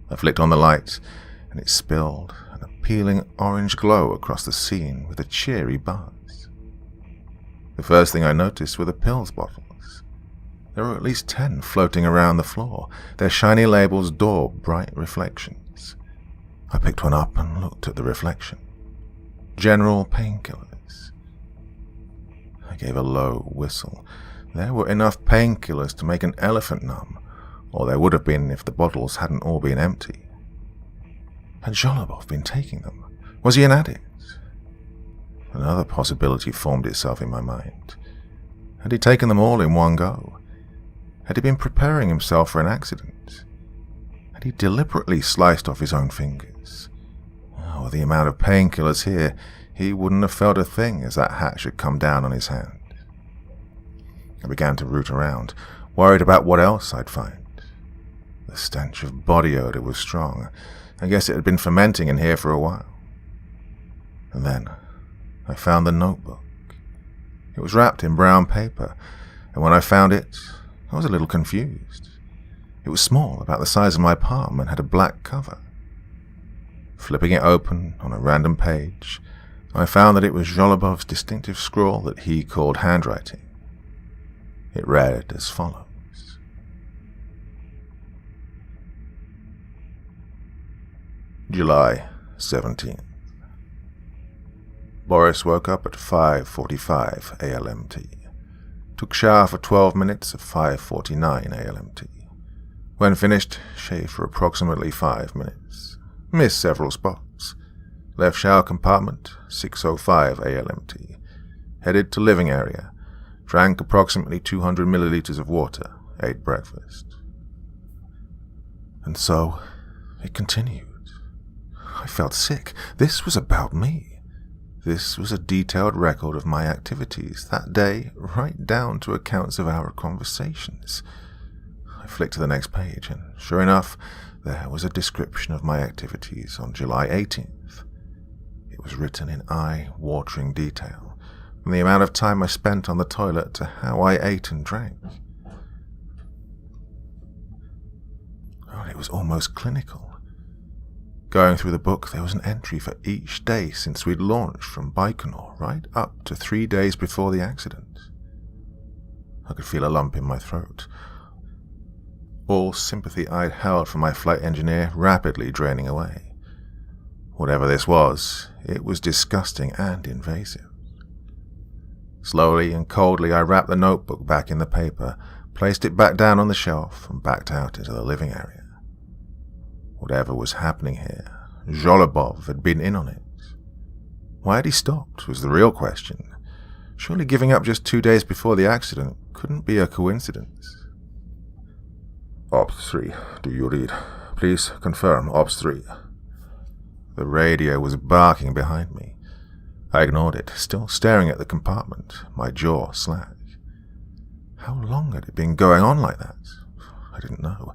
Speaker 1: I flicked on the light, and it spilled an appealing orange glow across the scene with a cheery buzz. The first thing I noticed were the pills bottles. There were at least 10 floating around the floor, their shiny labels daubed bright reflections. I picked one up and looked at the reflection. General painkillers. I gave a low whistle. There were enough painkillers to make an elephant numb, or there would have been if the bottles hadn't all been empty. Had Zholobov been taking them? Was he an addict? Another possibility formed itself in my mind. Had he taken them all in one go? Had he been preparing himself for an accident? Had he deliberately sliced off his own fingers? Oh, the amount of painkillers here, he wouldn't have felt a thing as that hatch had come down on his hand. I began to root around, worried about what else I'd find. The stench of body odor was strong. I guess it had been fermenting in here for a while. And then I found the notebook. It was wrapped in brown paper, and when I found it, I was a little confused. It was small, about the size of my palm, and had a black cover. Flipping it open on a random page, I found that it was Zholobov's distinctive scrawl that he called handwriting. It read as follows. July 17th. Boris woke up at 5:45 ALMT. Took shower for 12 minutes at 5:49 ALMT. When finished, shaved for approximately 5 minutes. Missed several spots. Left shower compartment 6:05 ALMT. Headed to living area. Drank approximately 200 milliliters of water. Ate breakfast. And so it continued. I felt sick. This was about me. This was a detailed record of my activities that day, right down to accounts of our conversations. I flicked to the next page, and sure enough, there was a description of my activities on July 18th. It was written in eye-watering detail, from the amount of time I spent on the toilet to how I ate and drank. Oh, it was almost clinical. Going through the book, there was an entry for each day since we'd launched from Baikonur, right up to 3 days before the accident. I could feel a lump in my throat. All sympathy I'd held for my flight engineer rapidly draining away. Whatever this was, it was disgusting and invasive. Slowly and coldly I wrapped the notebook back in the paper, placed it back down on the shelf, and backed out into the living area. Whatever was happening here, Zholobov had been in on it. Why had he stopped, was the real question. Surely giving up just 2 days before the accident couldn't be a coincidence. Ops 3, do you read? Please confirm, Ops 3. The radio was barking behind me. I ignored it, still staring at the compartment, my jaw slack. How long had it been going on like that? I didn't know.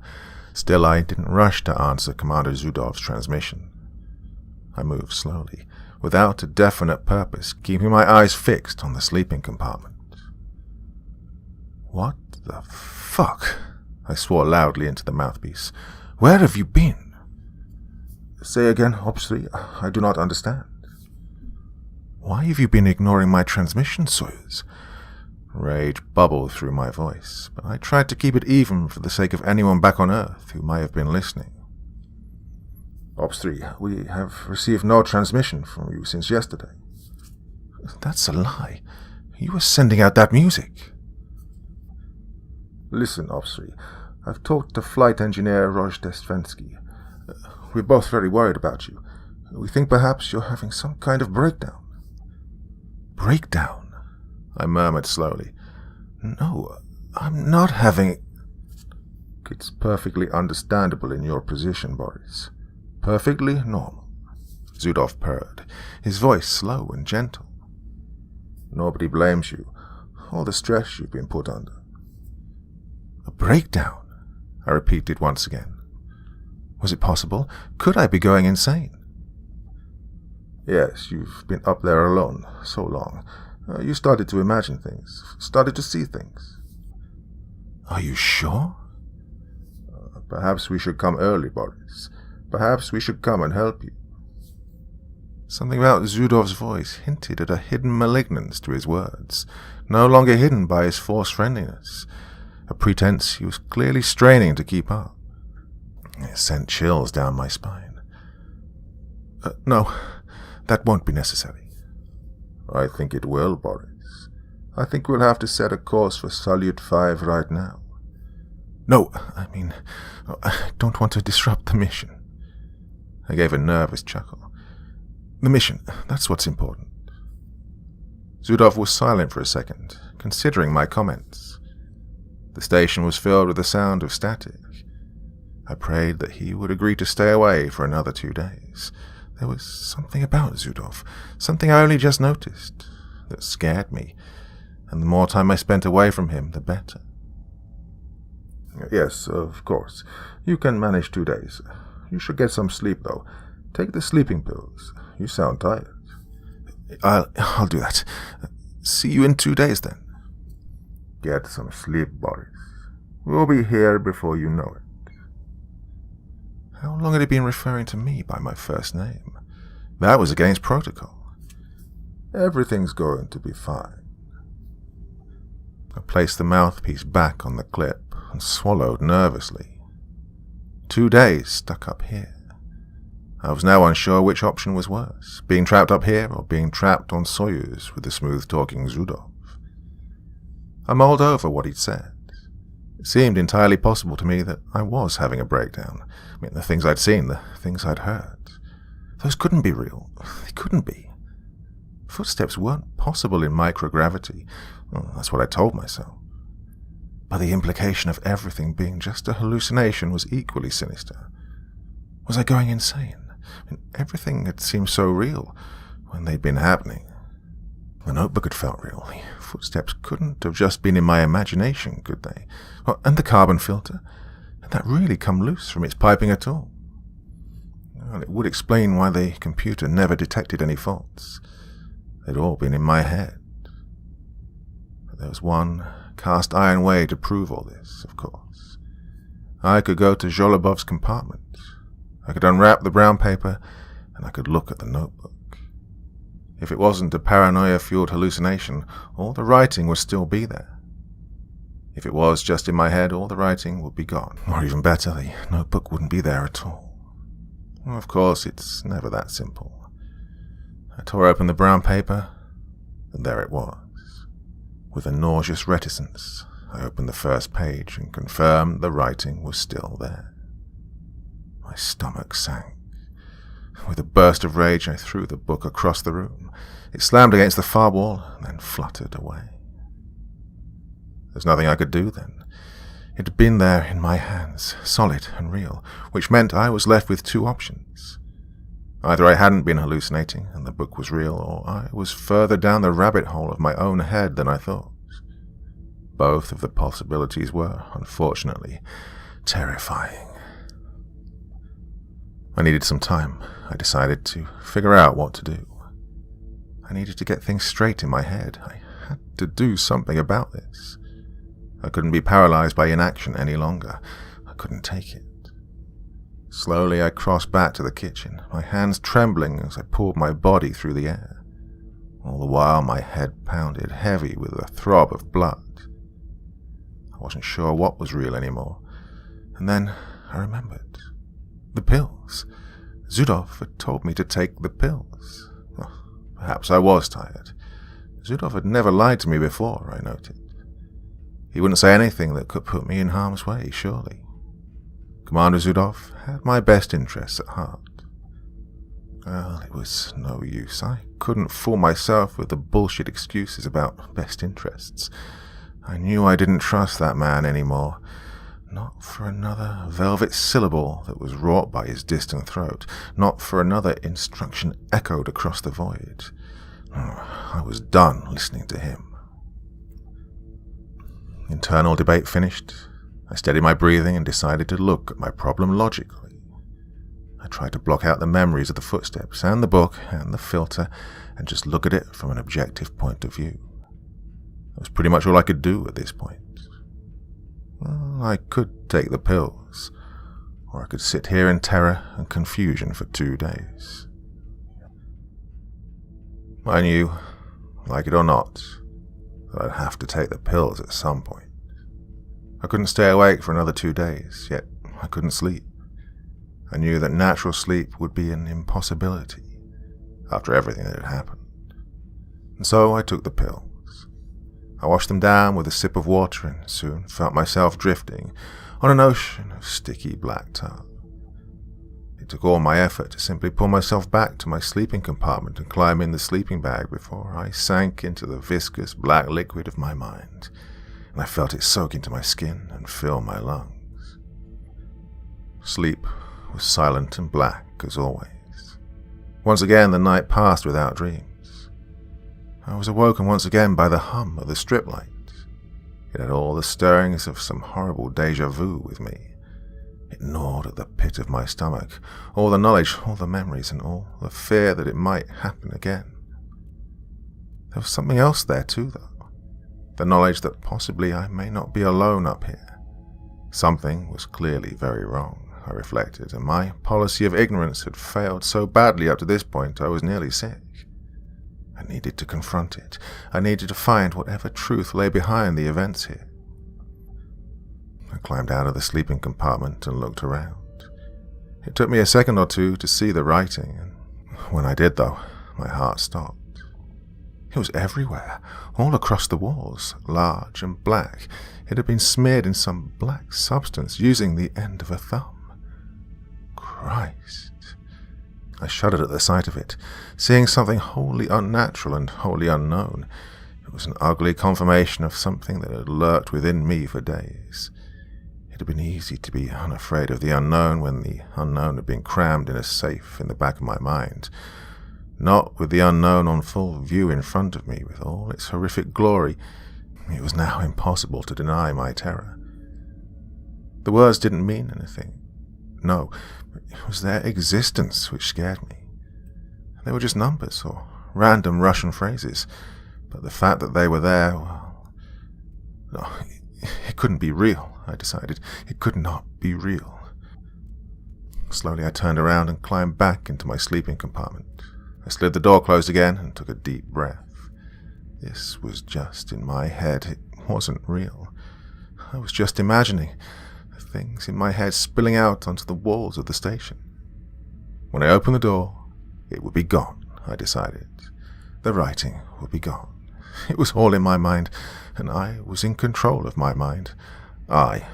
Speaker 1: Still, I didn't rush to answer Commander Zudov's transmission. I moved slowly, without a definite purpose, keeping my eyes fixed on the sleeping compartment. What the fuck? I swore loudly into the mouthpiece. Where have you been? Say again, Ops 3. I do not understand. Why have you been ignoring my transmission, Soyuz? Rage bubbled through my voice, but I tried to keep it even for the sake of anyone back on Earth who might have been listening. Ops 3, we have received no transmission from you since yesterday. That's a lie. You were sending out that music. Listen, Ops 3, I've talked to flight engineer Rojdestvensky. We're both very worried about you. We think perhaps you're having some kind of breakdown. Breakdown? I murmured slowly. "No, I'm not having—" "It's perfectly understandable in your position, Boris. Perfectly normal," Zudov purred, his voice slow and gentle. "Nobody blames you. All the stress you've been put under." "A breakdown," I repeated once again. Was it possible? Could I be going insane? "Yes, you've been up there alone so long. You started to imagine things, started to see things." "Are you sure?" "Perhaps we should come early, Boris. Perhaps we should come and help you." Something about Zudov's voice hinted at a hidden malignance to his words, no longer hidden by his forced friendliness, a pretense he was clearly straining to keep up. It sent chills down my spine. "No, that won't be necessary." "I think it will, Boris. I think we'll have to set a course for Salyut 5 right now." "No, I don't want to disrupt the mission." I gave a nervous chuckle. "The mission, that's what's important." Zudov was silent for a second, considering my comments. The station was filled with the sound of static. I prayed that he would agree to stay away for another 2 days. There was something about Zudov, something I only just noticed, that scared me, and the more time I spent away from him, the better. "Yes, of course. You can manage 2 days. You should get some sleep, though. Take the sleeping pills. You sound tired." I'll do that. See you in 2 days, then." "Get some sleep, Boris. We'll be here before you know it." How long had he been referring to me by my first name? That was against protocol. "Everything's going to be fine." I placed the mouthpiece back on the clip and swallowed nervously. 2 days stuck up here. I was now unsure which option was worse, being trapped up here or being trapped on Soyuz with the smooth-talking Zudov. I mulled over what he'd said. It seemed entirely possible to me that I was having a breakdown. The things I'd seen, the things I'd heard. Those couldn't be real. They couldn't be. Footsteps weren't possible in microgravity. Well, that's what I told myself. But the implication of everything being just a hallucination was equally sinister. Was I going insane? Everything had seemed so real when they'd been happening. The notebook had felt real. The footsteps couldn't have just been in my imagination, could they? And the carbon filter? Had that really come loose from its piping at all? Well, it would explain why the computer never detected any faults. They'd all been in my head. But there was one cast-iron way to prove all this, of course. I could go to Zholobov's compartment. I could unwrap the brown paper, and I could look at the notebook. If it wasn't a paranoia-fueled hallucination, all the writing would still be there. If it was just in my head, all the writing would be gone. Or even better, the notebook wouldn't be there at all. Well, of course, it's never that simple. I tore open the brown paper, and there it was. With a nauseous reticence, I opened the first page and confirmed the writing was still there. My stomach sank. With a burst of rage, I threw the book across the room. It slammed against the far wall and then fluttered away. There's nothing I could do then. It had been there in my hands, solid and real, which meant I was left with 2 options. Either I hadn't been hallucinating and the book was real, or I was further down the rabbit hole of my own head than I thought. Both of the possibilities were, unfortunately, terrifying. I needed some time. I decided to figure out what to do. I needed to get things straight in my head. I had to do something about this. I couldn't be paralyzed by inaction any longer. I couldn't take it. Slowly I crossed back to the kitchen, my hands trembling as I pulled my body through the air. All the while my head pounded heavy with a throb of blood. I wasn't sure what was real anymore. And then I remembered. The pills. Zudov had told me to take the pills. Well, perhaps I was tired. Zudov had never lied to me before, I noted. He wouldn't say anything that could put me in harm's way, surely. Commander Zudov had my best interests at heart. Well, it was no use. I couldn't fool myself with the bullshit excuses about best interests. I knew I didn't trust that man anymore. Not for another velvet syllable that was wrought by his distant throat. Not for another instruction echoed across the void. I was done listening to him. Internal debate finished. I steadied my breathing and decided to look at my problem logically. I tried to block out the memories of the footsteps and the book and the filter and just look at it from an objective point of view. That was pretty much all I could do at this point. Well, I could take the pills, or I could sit here in terror and confusion for 2 days. I knew, like it or not, that I'd have to take the pills at some point. I couldn't stay awake for another 2 days, yet I couldn't sleep. I knew that natural sleep would be an impossibility after everything that had happened. And so I took the pills. I washed them down with a sip of water and soon felt myself drifting on an ocean of sticky black tar. It took all my effort to simply pull myself back to my sleeping compartment and climb in the sleeping bag before I sank into the viscous black liquid of my mind, and I felt it soak into my skin and fill my lungs. Sleep was silent and black as always. Once again the night passed without dreams. I was awoken once again by the hum of the strip light. It had all the stirrings of some horrible déjà vu with me. It gnawed at the pit of my stomach, all the knowledge, all the memories, and all the fear that it might happen again. There was something else there too, though. The knowledge that possibly I may not be alone up here. Something was clearly very wrong, I reflected, and my policy of ignorance had failed so badly up to this point I was nearly sick. I needed to confront it. I needed to find whatever truth lay behind the events here. I climbed out of the sleeping compartment and looked around. It took me a second or two to see the writing, and when I did, though, my heart stopped. It was everywhere, all across the walls, large and black. It had been smeared in some black substance using the end of a thumb. Christ! I shuddered at the sight of it, seeing something wholly unnatural and wholly unknown. It was an ugly confirmation of something that had lurked within me for days. It had been easy to be unafraid of the unknown when the unknown had been crammed in a safe in the back of my mind. Not with the unknown on full view in front of me with all its horrific glory. It was now impossible to deny my terror. The words didn't mean anything. No, it was their existence which scared me. They were just numbers or random Russian phrases, but the fact that they were there, well, no, it couldn't be real, I decided. It could not be real. Slowly I turned around and climbed back into my sleeping compartment. I slid the door closed again and took a deep breath. This was just in my head. It wasn't real. I was just imagining things in my head spilling out onto the walls of the station. When I opened the door, it would be gone, I decided. The writing would be gone. It was all in my mind, and I was in control of my mind. I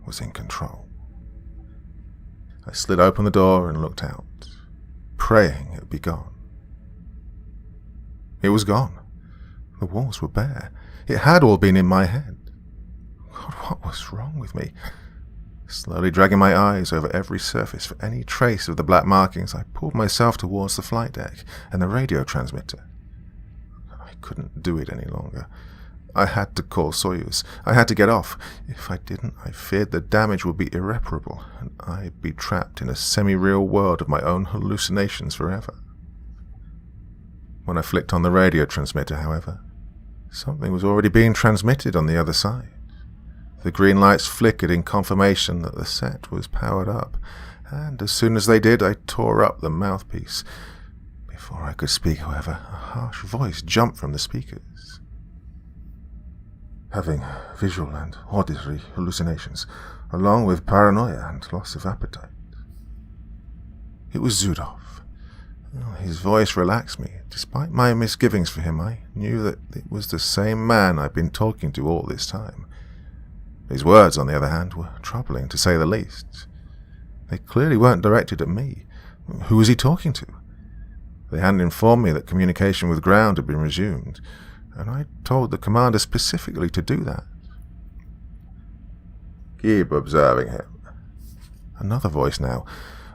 Speaker 1: was in control. I slid open the door and looked out, praying it would be gone. It was gone. The walls were bare. It had all been in my head. God, what was wrong with me? Slowly dragging my eyes over every surface for any trace of the black markings, I pulled myself towards the flight deck and the radio transmitter. I couldn't do it any longer. I had to call Soyuz. I had to get off. If I didn't, I feared the damage would be irreparable, and I'd be trapped in a semi-real world of my own hallucinations forever. When I flicked on the radio transmitter, however, something was already being transmitted on the other side. The green lights flickered in confirmation that the set was powered up, and as soon as they did, I tore up the mouthpiece. Before I could speak, however, a harsh voice jumped from the speakers. Having visual and auditory hallucinations, along with paranoia and loss of appetite. It was Zudov. His voice relaxed me. Despite my misgivings for him, I knew that it was the same man I'd been talking to all this time. His words, on the other hand, were troubling, to say the least. They clearly weren't directed at me. Who was he talking to? They hadn't informed me that communication with ground had been resumed, and I told the commander specifically to do that.
Speaker 2: Keep observing him.
Speaker 1: Another voice now.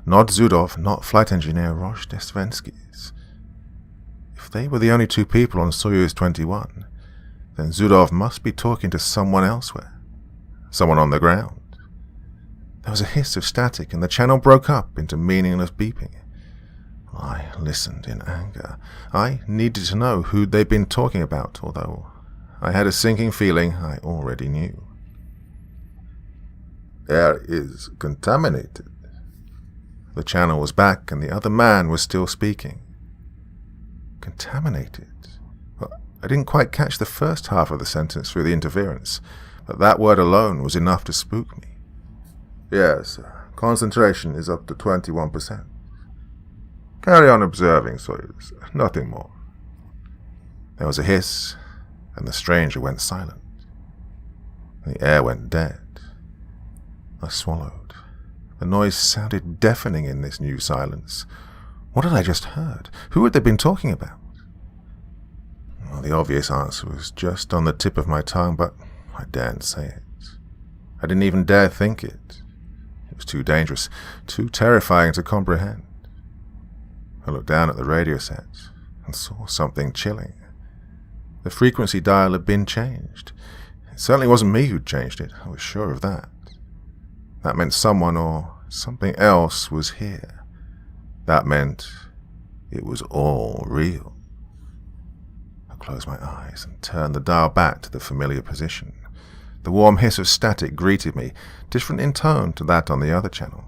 Speaker 1: Not Zudov, not Flight Engineer Rojdestvensky's. If they were the only two people on Soyuz 21, then Zudov must be talking to someone elsewhere. Someone on the ground. There was a hiss of static, and the channel broke up into meaningless beeping. I listened in anger. I needed to know who they'd been talking about, although I had a sinking feeling I already knew.
Speaker 2: Air is contaminated.
Speaker 1: The channel was back, and the other man was still speaking. Contaminated? Well, I didn't quite catch the first half of the sentence through the interference, but that word alone was enough to spook me.
Speaker 2: Yes, concentration is up to 21%. Carry on observing, Soyuz. Nothing more.
Speaker 1: There was a hiss, and the stranger went silent. The air went dead. I swallowed. The noise sounded deafening in this new silence. What had I just heard? Who had they been talking about? Well, the obvious answer was just on the tip of my tongue, but I daren't say it. I didn't even dare think it. It was too dangerous, too terrifying to comprehend. I looked down at the radio set and saw something chilling. The frequency dial had been changed. It certainly wasn't me who'd changed it, I was sure of that. That meant someone or something else was here. That meant it was all real. I closed my eyes and turned the dial back to the familiar position. The warm hiss of static greeted me, different in tone to that on the other channel.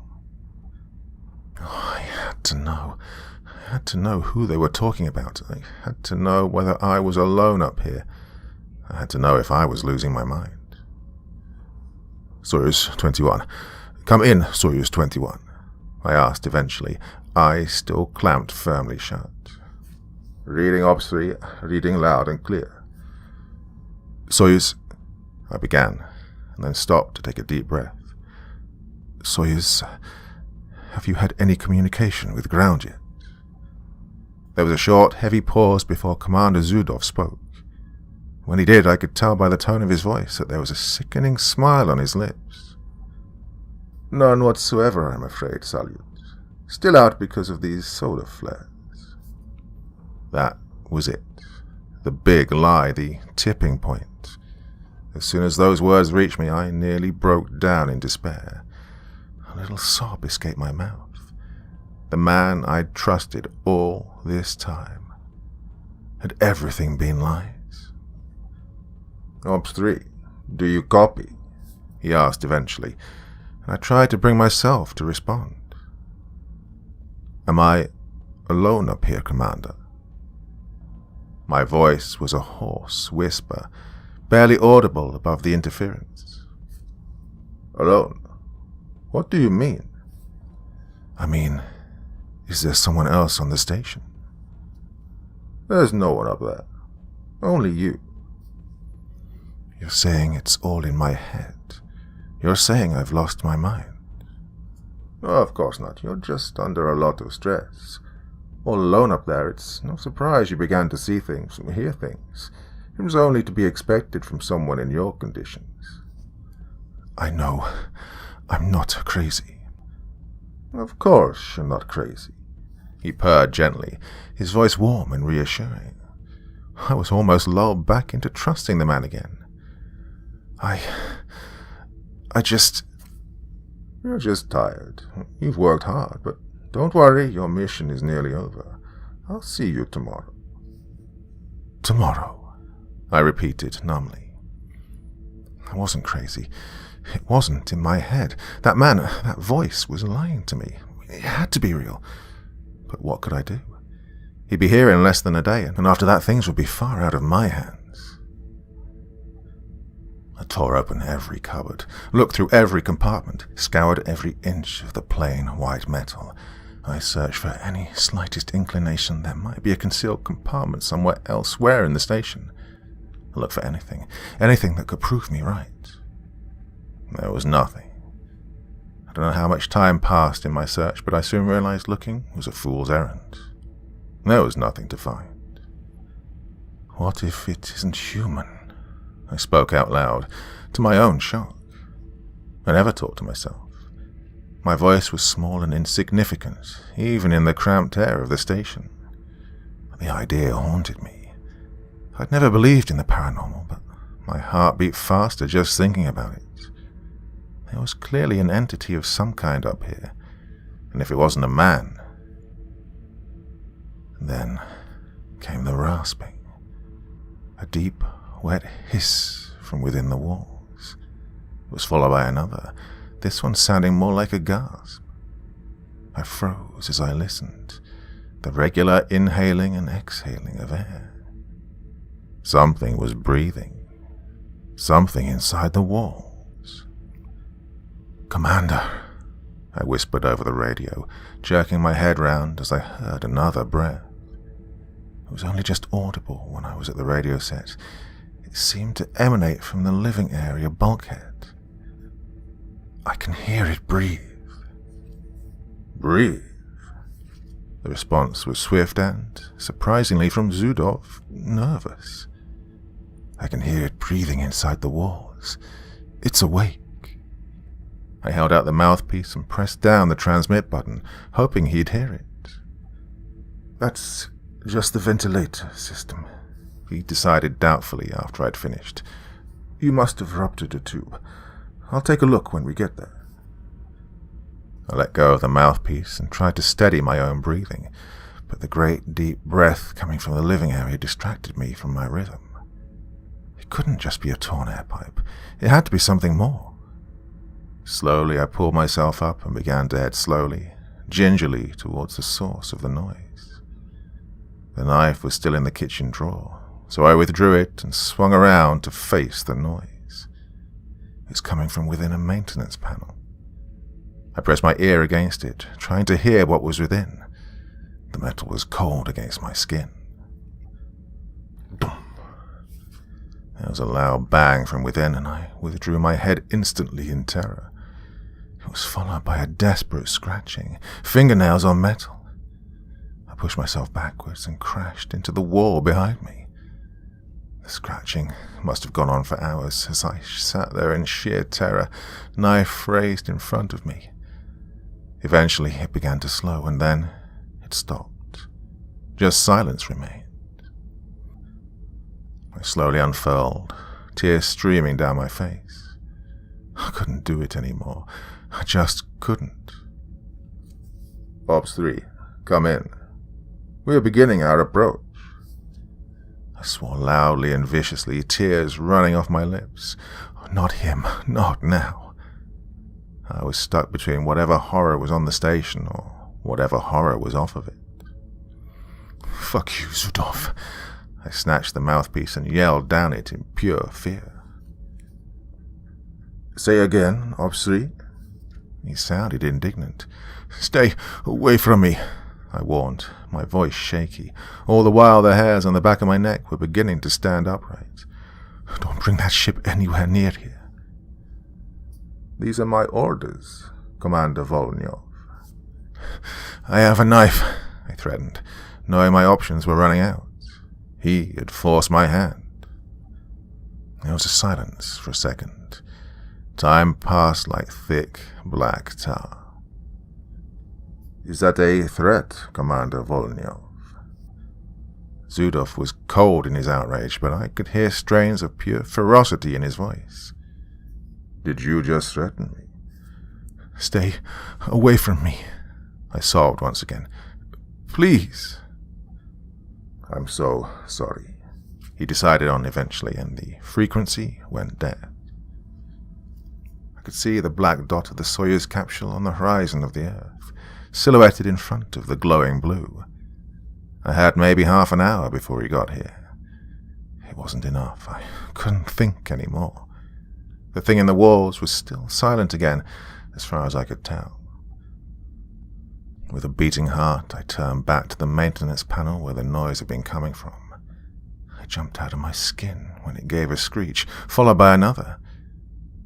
Speaker 1: Oh, I had to know. I had to know who they were talking about. I had to know whether I was alone up here. I had to know if I was losing my mind. Soyuz 21. Come in, Soyuz 21. I asked eventually, eyes still clamped firmly shut.
Speaker 2: Reading Ops 3, reading loud and clear.
Speaker 1: Soyuz, I began, and then stopped to take a deep breath. Soyuz, have you had any communication with ground yet? There was a short, heavy pause before Commander Zudov spoke. When he did, I could tell by the tone of his voice that there was a sickening smile on his lips.
Speaker 2: None whatsoever, I'm afraid, Salyut. Still out because of these solar flares.
Speaker 1: That was it. The big lie, the tipping point. As soon as those words reached me, I nearly broke down in despair. A little sob escaped my mouth. The man I'd trusted all this time. Had everything been lies?
Speaker 2: Ops 3, do you copy?
Speaker 1: He asked eventually, and I tried to bring myself to respond. Am I alone up here, Commander? My voice was a hoarse whisper, barely audible above the interference.
Speaker 2: Alone? What do you mean?
Speaker 1: I mean, is there someone else on the station?
Speaker 2: There's no one up there. Only you.
Speaker 1: You're saying it's all in my head. You're saying I've lost my mind.
Speaker 2: Oh, of course not. You're just under a lot of stress. All alone up there, it's no surprise you began to see things and hear things. It was only to be expected from someone in your conditions.
Speaker 1: I know. I'm not crazy.
Speaker 2: Of course you're not crazy.
Speaker 1: He purred gently, his voice warm and reassuring. I was almost lulled back into trusting the man again.
Speaker 2: You're just tired. You've worked hard, but don't worry, your mission is nearly over. I'll see you tomorrow.
Speaker 1: Tomorrow, I repeated numbly. I wasn't crazy. It wasn't in my head. That man, that voice was lying to me. It had to be real. But what could I do? He'd be here in less than a day, and after that things would be far out of my hands. I tore open every cupboard, looked through every compartment, scoured every inch of the plain white metal. I searched for any slightest inclination there might be a concealed compartment somewhere elsewhere in the station. I looked for anything that could prove me right. There was nothing. I don't know how much time passed in my search, but I soon realized looking was a fool's errand. There was nothing to find. What if it isn't human? I spoke out loud, to my own shock. I never talked to myself. My voice was small and insignificant, even in the cramped air of the station. The idea haunted me. I'd never believed in the paranormal, but my heart beat faster just thinking about it. There was clearly an entity of some kind up here, and if it wasn't a man... Then came the rasping. A deep, wet hiss from within the walls. It was followed by another, this one sounding more like a gasp. I froze as I listened, the regular inhaling and exhaling of air. Something was breathing. Something inside the walls. "Commander," I whispered over the radio, jerking my head round as I heard another breath. It was only just audible when I was at the radio set. It seemed to emanate from the living area bulkhead. "I can hear it breathe." "Breathe?" The response was swift and, surprisingly from Zudov, nervous. "I can hear it breathing inside the walls. It's awake." I held out the mouthpiece and pressed down the transmit button, hoping he'd hear it. "That's just the ventilator system," he decided doubtfully after I'd finished. "You must have ruptured a tube. I'll take a look when we get there." I let go of the mouthpiece and tried to steady my own breathing, but the great deep breath coming from the living area distracted me from my rhythm. It couldn't just be a torn air pipe. It had to be something more. Slowly I pulled myself up and began to head slowly, gingerly towards the source of the noise. The knife was still in the kitchen drawer, so I withdrew it and swung around to face the noise. It was coming from within a maintenance panel. I pressed my ear against it, trying to hear what was within. The metal was cold against my skin. Dum. There was a loud bang from within, and I withdrew my head instantly in terror. It was followed by a desperate scratching, fingernails on metal. I pushed myself backwards and crashed into the wall behind me. The scratching must have gone on for hours as I sat there in sheer terror, knife raised in front of me. Eventually it began to slow, and then it stopped. Just silence remained. I slowly unfurled, tears streaming down my face. I couldn't do it anymore. I just couldn't.
Speaker 2: "Ops 3, come in. We're beginning our approach."
Speaker 1: I swore loudly and viciously, tears running off my lips. Not him, not now. I was stuck between whatever horror was on the station or whatever horror was off of it. "Fuck you, Zudov." I snatched the mouthpiece and yelled down it in pure fear.
Speaker 2: "Say again, Ops 3.
Speaker 1: He sounded indignant. "Stay away from me," I warned, my voice shaky. All the while the hairs on the back of my neck were beginning to stand upright. "Don't bring that ship anywhere near here."
Speaker 2: "These are my orders, Commander Volnyov."
Speaker 1: "I have a knife," I threatened, knowing my options were running out. He had forced my hand. There was a silence for a second. Time passed like thick, black tar.
Speaker 2: "Is that a threat, Commander Volnyov?"
Speaker 1: Zudov was cold in his outrage, but I could hear strains of pure ferocity in his voice.
Speaker 2: "Did you just threaten me?"
Speaker 1: "Stay away from me," I sobbed once again. "Please."
Speaker 2: "I'm so sorry,"
Speaker 1: he decided on eventually, and the frequency went dead. I could see the black dot of the Soyuz capsule on the horizon of the Earth, silhouetted in front of the glowing blue. I had maybe half an hour before he got here. It wasn't enough. I couldn't think anymore. The thing in the walls was still silent again, as far as I could tell. With a beating heart, I turned back to the maintenance panel where the noise had been coming from. I jumped out of my skin when it gave a screech, followed by another.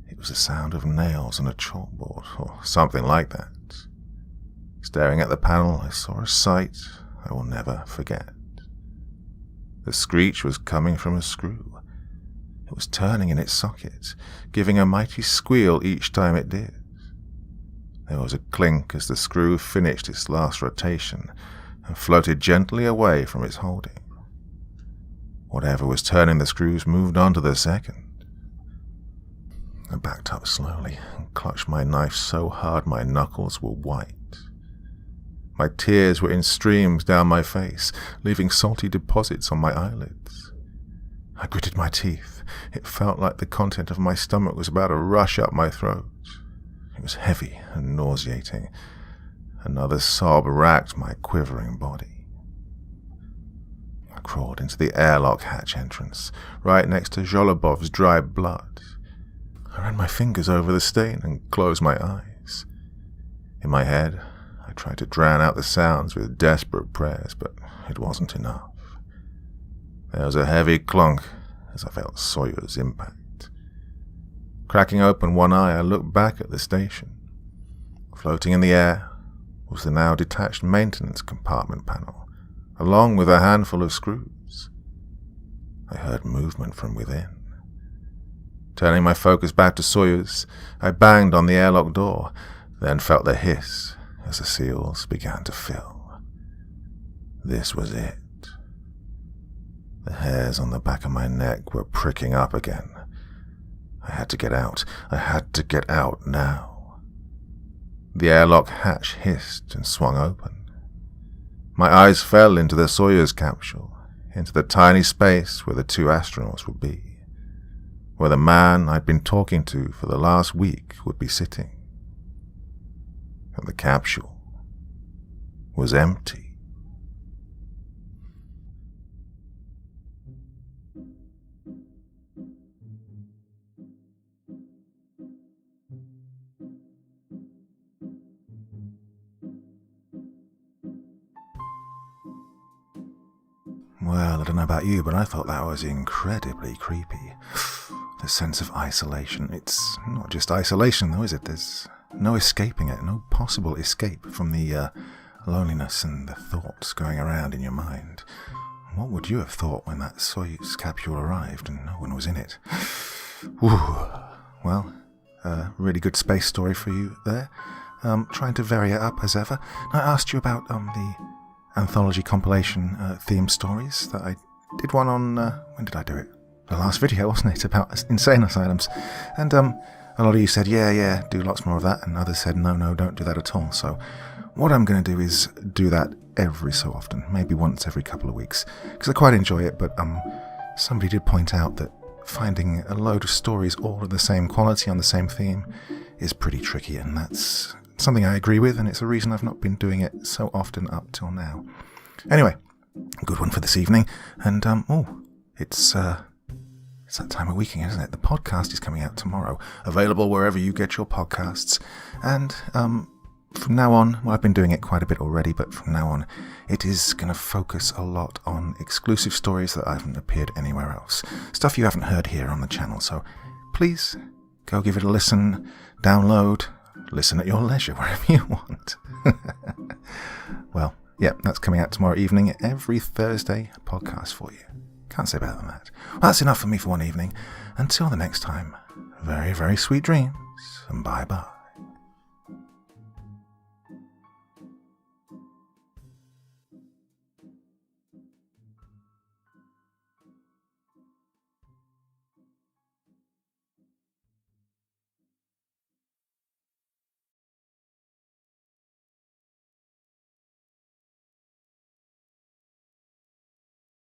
Speaker 1: It was the sound of nails on a chalkboard, or something like that. Staring at the panel, I saw a sight I will never forget. The screech was coming from a screw. It was turning in its socket, giving a mighty squeal each time it did. There was a clink as the screw finished its last rotation and floated gently away from its holding. Whatever was turning the screws moved on to the second. I backed up slowly and clutched my knife so hard my knuckles were white. My tears were in streams down my face, leaving salty deposits on my eyelids. I gritted my teeth. It felt like the content of my stomach was about to rush up my throat. It was heavy and nauseating. Another sob racked my quivering body. I crawled into the airlock hatch entrance, right next to Zholobov's dried blood. I ran my fingers over the stain and closed my eyes. In my head, I tried to drown out the sounds with desperate prayers, but it wasn't enough. There was a heavy clunk as I felt Sawyer's impact. Cracking open one eye, I looked back at the station. Floating in the air was the now detached maintenance compartment panel, along with a handful of screws. I heard movement from within. Turning my focus back to Sawyer's, I banged on the airlock door, then felt the hiss as the seals began to fill. This was it. The hairs on the back of my neck were pricking up again. I had to get out. I had to get out now. The airlock hatch hissed and swung open. My eyes fell into the Sawyer's capsule, into the tiny space where the two astronauts would be, where the man I'd been talking to for the last week would be sitting. And the capsule was empty. Well, I don't know about you, but I thought that was incredibly creepy. The sense of isolation. It's not just isolation, though, is it? There's no escaping it, no possible escape from the loneliness and the thoughts going around in your mind. What would you have thought when that Soyuz capsule arrived and no one was in it? Whew. Well, really good space story for you there. Trying to vary it up as ever. I asked you about the anthology compilation theme stories that I did one on, when did I do it? The last video, wasn't it, about insane asylums. And a lot of you said, yeah, do lots more of that, and others said, no, don't do that at all. So what I'm going to do is do that every so often, maybe once every couple of weeks, because I quite enjoy it, but somebody did point out that finding a load of stories all of the same quality on the same theme is pretty tricky, and that's something I agree with, and it's a reason I've not been doing it so often up till now. Anyway, good one for this evening, and it's that time of week, isn't it? The podcast is coming out tomorrow, available wherever you get your podcasts, and from now on, well, I've been doing it quite a bit already, but from now on, it is going to focus a lot on exclusive stories that haven't appeared anywhere else, stuff you haven't heard here on the channel, so please go give it a listen, download, listen at your leisure, wherever you want. Well, yeah, that's coming out tomorrow evening, every Thursday podcast for you. Can't say better than that. Well, that's enough for me for one evening. Until the next time, very, very sweet dreams, and bye-bye.